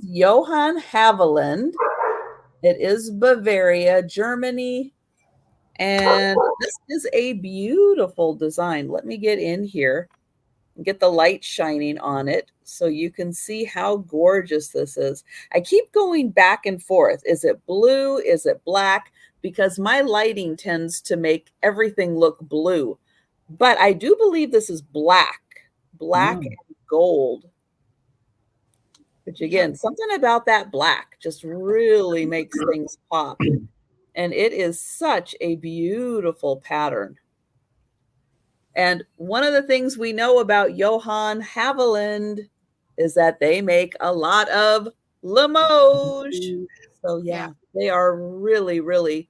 Johann Haviland. It is Bavaria, Germany. And this is a beautiful design. Let me get in here and get the light shining on it so you can see how gorgeous this is. I keep going back and forth. Is it blue? Is it black? Because my lighting tends to make everything look blue. But I do believe this is black and gold. Which again, something about that black just really makes things pop. And it is such a beautiful pattern. And one of the things we know about Johann Haviland is that they make a lot of Limoges. So yeah, they are really, really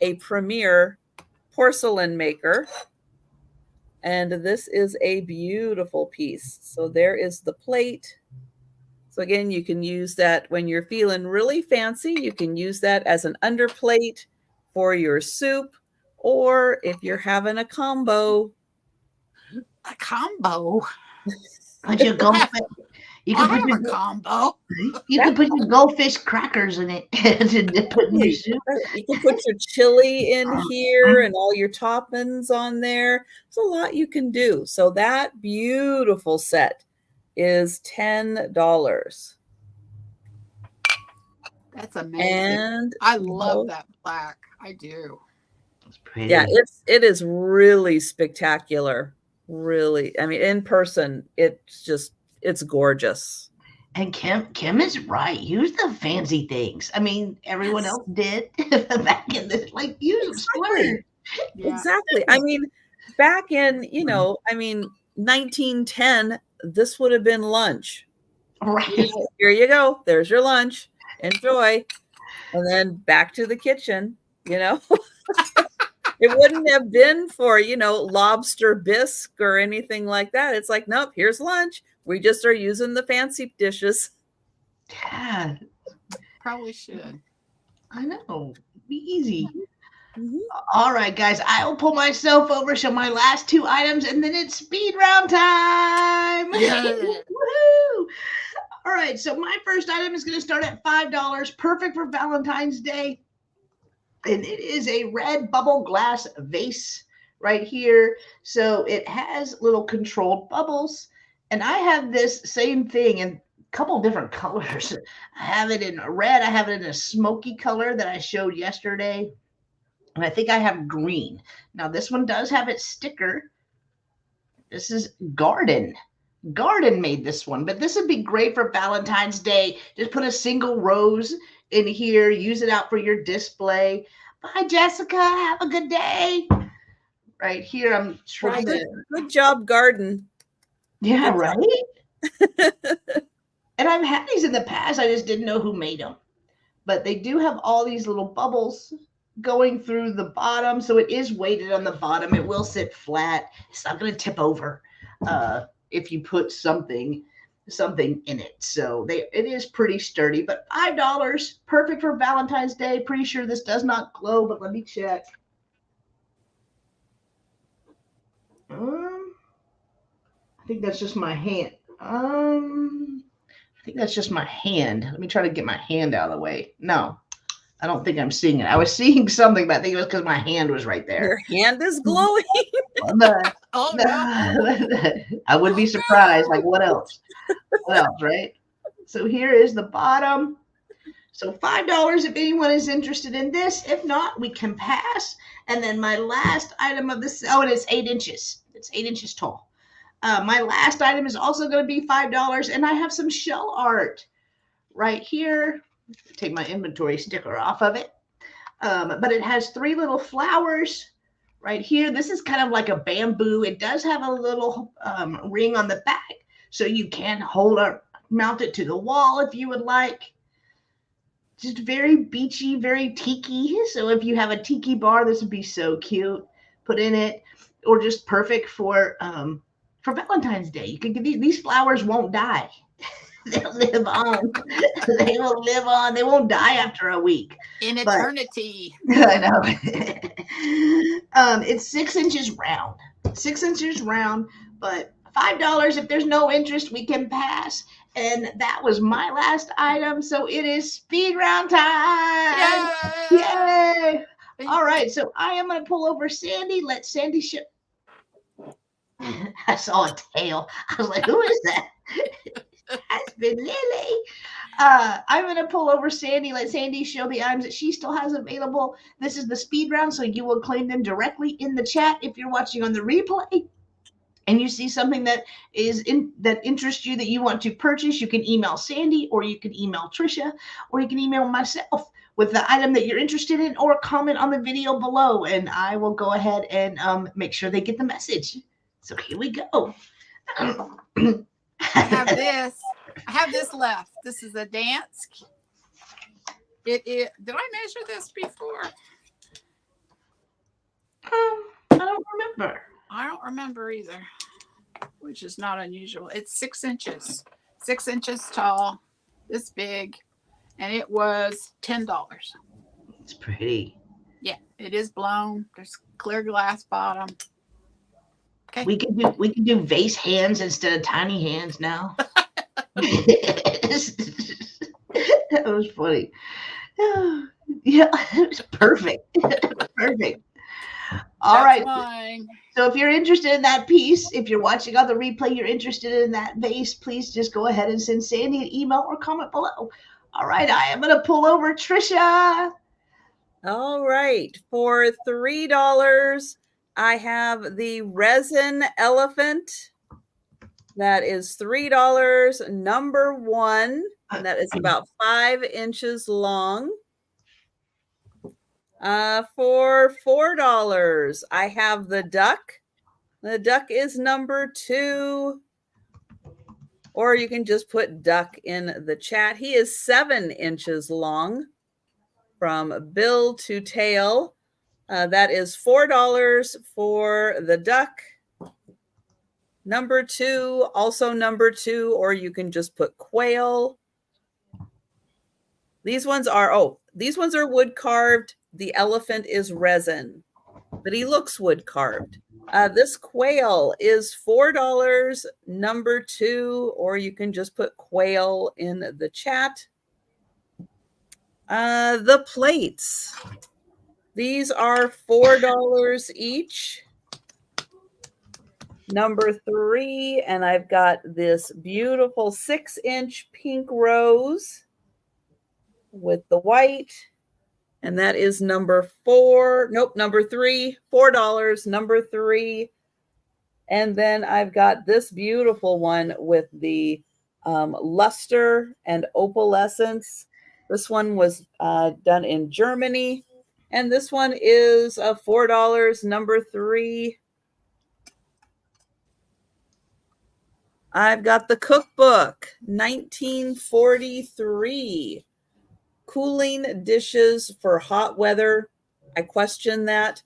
a premier porcelain maker. And this is a beautiful piece. So there is the plate. So again, you can use that when you're feeling really fancy. You can use that as an underplate for your soup, or if you're having a combo. A combo. Put your goldfish. You can put your combo. You can put your goldfish crackers in it to put in your soup. You can put your chili in here and all your toppings on there. There's a lot you can do. So that beautiful set is $10. That's amazing. And I love that black. I do. It's pretty. Yeah, it is really spectacular. Really, I mean, in person, it's gorgeous. And Kim is right. Use the fancy things. I mean, everyone else did back in the use splurge. Yeah. Exactly. I mean, back in 1910, this would have been lunch. Right. Here you go. There's your lunch. Enjoy. And then back to the kitchen. It wouldn't have been for, lobster bisque or anything like that. It's like, nope, here's lunch. We just are using the fancy dishes. Yeah. Probably should. I know. Be easy. Mm-hmm. All right, guys. I'll pull myself over, show my last two items, and then it's speed round time. Yeah. Woohoo! All right. So my first item is going to start at $5. Perfect for Valentine's Day. And it is a red bubble glass vase right here. So it has little controlled bubbles. And I have this same thing in a couple different colors. I have it in red. I have it in a smoky color that I showed yesterday. And I think I have green. Now, this one does have its sticker. This is Garden. Garden made this one. But this would be great for Valentine's Day. Just put a single rose in here. Use it out for your display. Bye, Jessica. Have a good day. Right here, I'm trying to. Good job, Garden. Yeah, right? And I've had these in the past. I just didn't know who made them. But they do have all these little bubbles going through the bottom. So it is weighted on the bottom. It will sit flat. It's not going to tip over if you put something in it. So it is pretty sturdy. But $5, perfect for Valentine's Day. Pretty sure this does not glow, but let me check. I think that's just my hand. I think that's just my hand. Let me try to get my hand out of the way. No, I don't think I'm seeing it. I was seeing something, but I think it was because my hand was right there. Your hand is glowing. No. I would be surprised. Like, what else? What else, right? So here is the bottom. So $5 if anyone is interested in this. If not, we can pass. And then my last item of this, and it's 8 inches. It's 8 inches tall. My last item is also going to be $5, and I have some shell art right here. Take my inventory sticker off of it. But it has 3 little flowers right here. This is kind of like a bamboo. It does have a little ring on the back, so you can mount it to the wall if you would like. Just very beachy, very tiki. So if you have a tiki bar, this would be so cute. Put in it, or just perfect for Valentine's Day. You can get these flowers won't die. They'll live on. They will live on. They won't die after a week. In eternity. I know. It's 6 inches round. 6 inches round, but $5. If there's no interest, we can pass. And that was my last item. So it is speed round time. Yay! Yay! All right. So I am going to pull over Sandy. Let Sandy show. I saw a tail. I was like, who is that? That's been Lily. I'm going to pull over Sandy. Let Sandy show the items that she still has available. This is the speed round, so you will claim them directly in the chat if you're watching on the replay. And you see something that interests you that you want to purchase, you can email Sandy, or you can email Trisha, or you can email myself with the item that you're interested in, or comment on the video below, and I will go ahead and make sure they get the message. So here we go. I have this left. This is a dance. Did I measure this before? I don't remember. I don't remember either, which is not unusual. It's 6 inches, 6 inches tall, this big, and it was $10. It's pretty. Yeah, it is blown. There's clear glass bottom. Okay. We can do vase hands instead of tiny hands now. That was funny. Yeah, it was perfect. Perfect. All That's right. mine. So if you're interested in that piece, if you're watching on the replay, you're interested in that vase, please just go ahead and send Sandy an email or comment below. All right, I am going to pull over Trisha. All right, for $3, I have the resin elephant. That is $3, number 1, and that is about 5 inches long. For $4, I have the duck. The duck is number 2. Or you can just put duck in the chat. He is 7 inches long from bill to tail. That is $4 for the duck. Number 2, also number 2, or you can just put quail. These ones are wood carved. The elephant is resin, but he looks wood carved. This quail is $4, number 2, or you can just put quail in the chat. The plates. These are $4 each. Number 3, and I've got this beautiful 6-inch pink rose with the white, and that is number 4. Nope, number 3, $4, number 3. And then I've got this beautiful one with the luster and opalescence. This one was done in Germany, and this one is $4, number 3. I've got the cookbook, 1943. Cooling dishes for hot weather. I question that.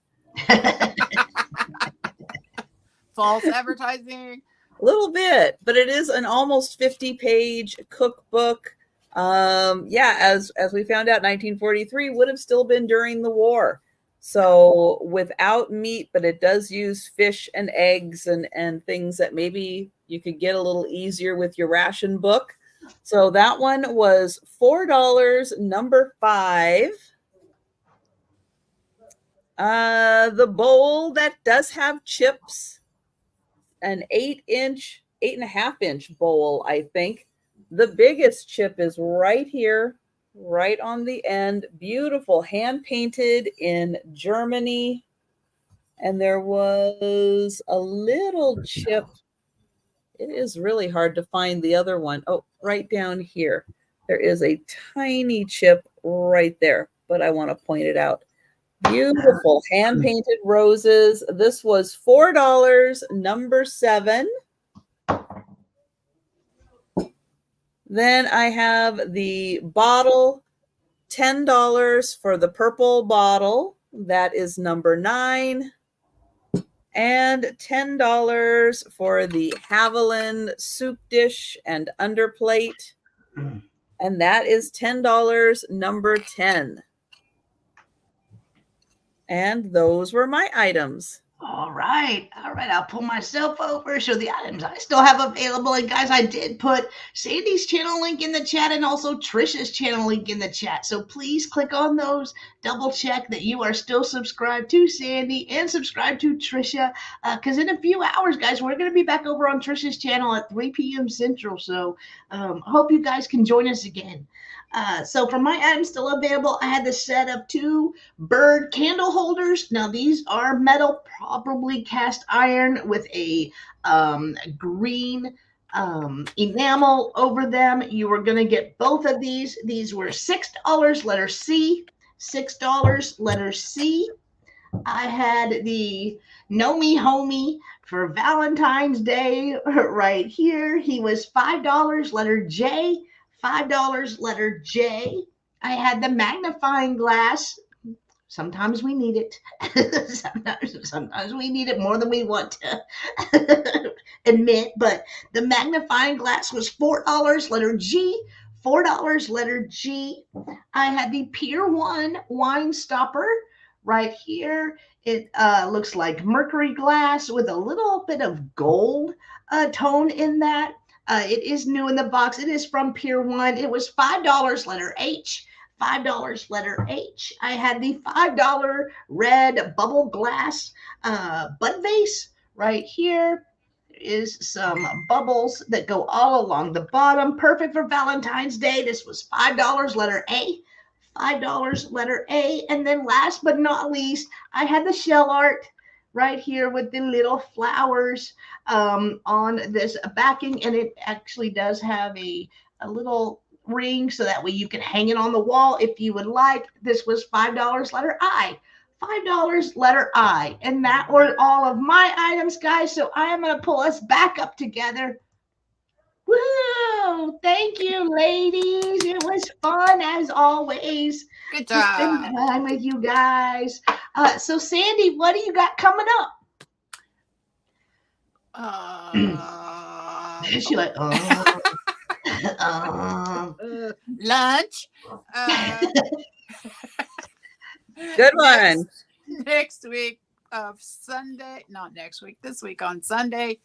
False advertising. A little bit, but it is an almost 50-page cookbook. As we found out, 1943 would have still been during the war. So without meat, but it does use fish and eggs and things that maybe you could get a little easier with your ration book. So that one was $4, number 5. The bowl that does have chips, an 8.5-inch bowl, I think. The biggest chip is right here, right on the end. Beautiful, hand painted in Germany. And there was a little chip. It is really hard to find the other one. Oh, right down here. There is a tiny chip right there, but I want to point it out. Beautiful hand-painted roses. This was $4, number 7. Then I have the bottle, $10 for the purple bottle. That is number 9. And $10 for the Haviland soup dish and underplate. And that is $10, number 10. And those were my items. All right. I'll pull myself over, show the items I still have available. And guys, I did put Sandy's channel link in the chat and also Trisha's channel link in the chat. So please click on those. Double check that you are still subscribed to Sandy and subscribed to Trisha. Because in a few hours, guys, we're going to be back over on Trisha's channel at 3 p.m. Central. So hope you guys can join us again. So for my items still available, I had the set of 2 bird candle holders. Now these are metal, probably cast iron with a green enamel over them. You were going to get both of these. These were $6, letter C. $6, letter C. I had the Know Me Homie for Valentine's Day right here. He was $5, letter J. $5, letter J. I had the magnifying glass Sometimes we need it. sometimes we need it more than we want to admit. But the magnifying glass was $4, letter G. $4, letter G. I had the Pier 1 wine stopper right here. It looks like mercury glass with a little bit of gold tone in that. It is new in the box. It is from Pier 1. It was $5, letter H. $5, letter H. I had the $5 red bubble glass bud vase right here. There is some bubbles that go all along the bottom. Perfect for Valentine's Day. This was $5, letter A. $5, letter A. And then last but not least, I had the shell art right here with the little flowers on this backing. And it actually does have a little ring so that way you can hang it on the wall if you would like. This was $5, letter I. $5, letter I. And that were all of my items, guys. So I am going to pull us back up together. Woo! Thank you, ladies. It was fun as always. Good To spend job. time with you guys. So Sandy, what do you got coming up? She's like, Lunch. Good one. Next week of Sunday, not next week, this week on Sunday,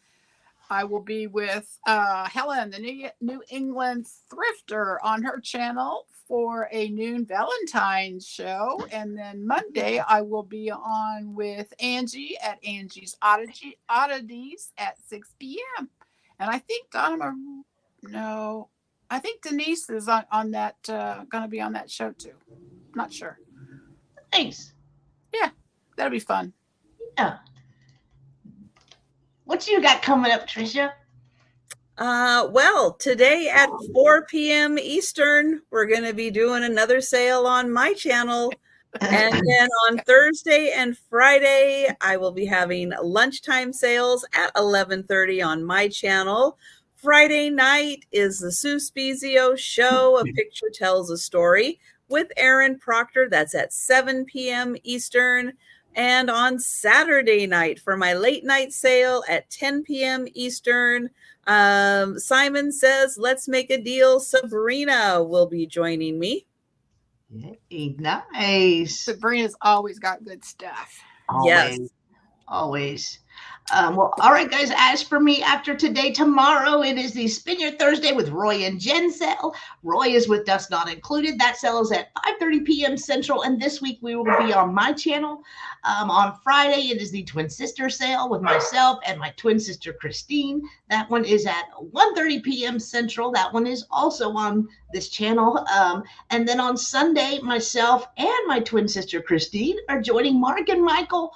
I will be with Helen, the New England Thrifter, on her channel for a noon Valentine's show. And then Monday, I will be on with Angie at Angie's Oddities at 6 p.m. And I think I think Denise is on that, going to be on that show too. Not sure. nice. Yeah, that'll be fun. Yeah. What you got coming up, Trisha? Well, today at 4 p.m. Eastern, we're going to be doing another sale on my channel. And then on Thursday and Friday, I will be having lunchtime sales at 11:30 on my channel. Friday night is the Sue Spezio show. A picture tells a story with Aaron Proctor. That's at 7 p.m. Eastern. And on Saturday night for my late night sale at 10 p.m. Eastern, Simon Says, Let's Make a Deal. Sabrina will be joining me. Hey, nice. Sabrina's always got good stuff. Always. Yes. Always. Well, all right, guys. As for me, after today, tomorrow, it is the Spin Your Thursday with Roy and Jen sale. Roy is with Dust Not Included. That sale is at 5:30 p.m. Central. And this week, we will be on my channel. On Friday, it is the Twin Sister sale with myself and my twin sister, Christine. That one is at 1:30 p.m. Central. That one is also on this channel. And then on Sunday, myself and my twin sister, Christine, are joining Mark and Michael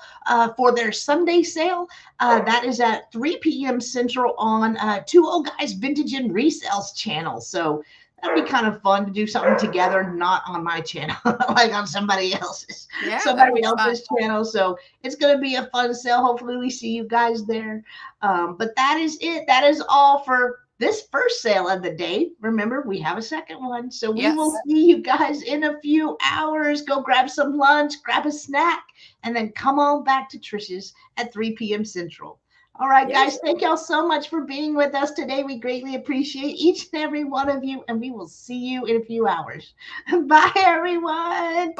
for their Sunday sale. That is at 3 p.m. Central on Two Old Guys Vintage and Resales channel. So that'd be kind of fun to do something together, not on my channel, like on somebody else's, channel. So it's going to be a fun sale. Hopefully we see you guys there. But that is it. That is all for this first sale of the day. Remember, we have a second one. So we will see you guys in a few hours. Go grab some lunch, grab a snack, and then come on back to Trisha's at 3 p.m. Central. All right, guys, thank y'all so much for being with us today. We greatly appreciate each and every one of you, and we will see you in a few hours. Bye, everyone.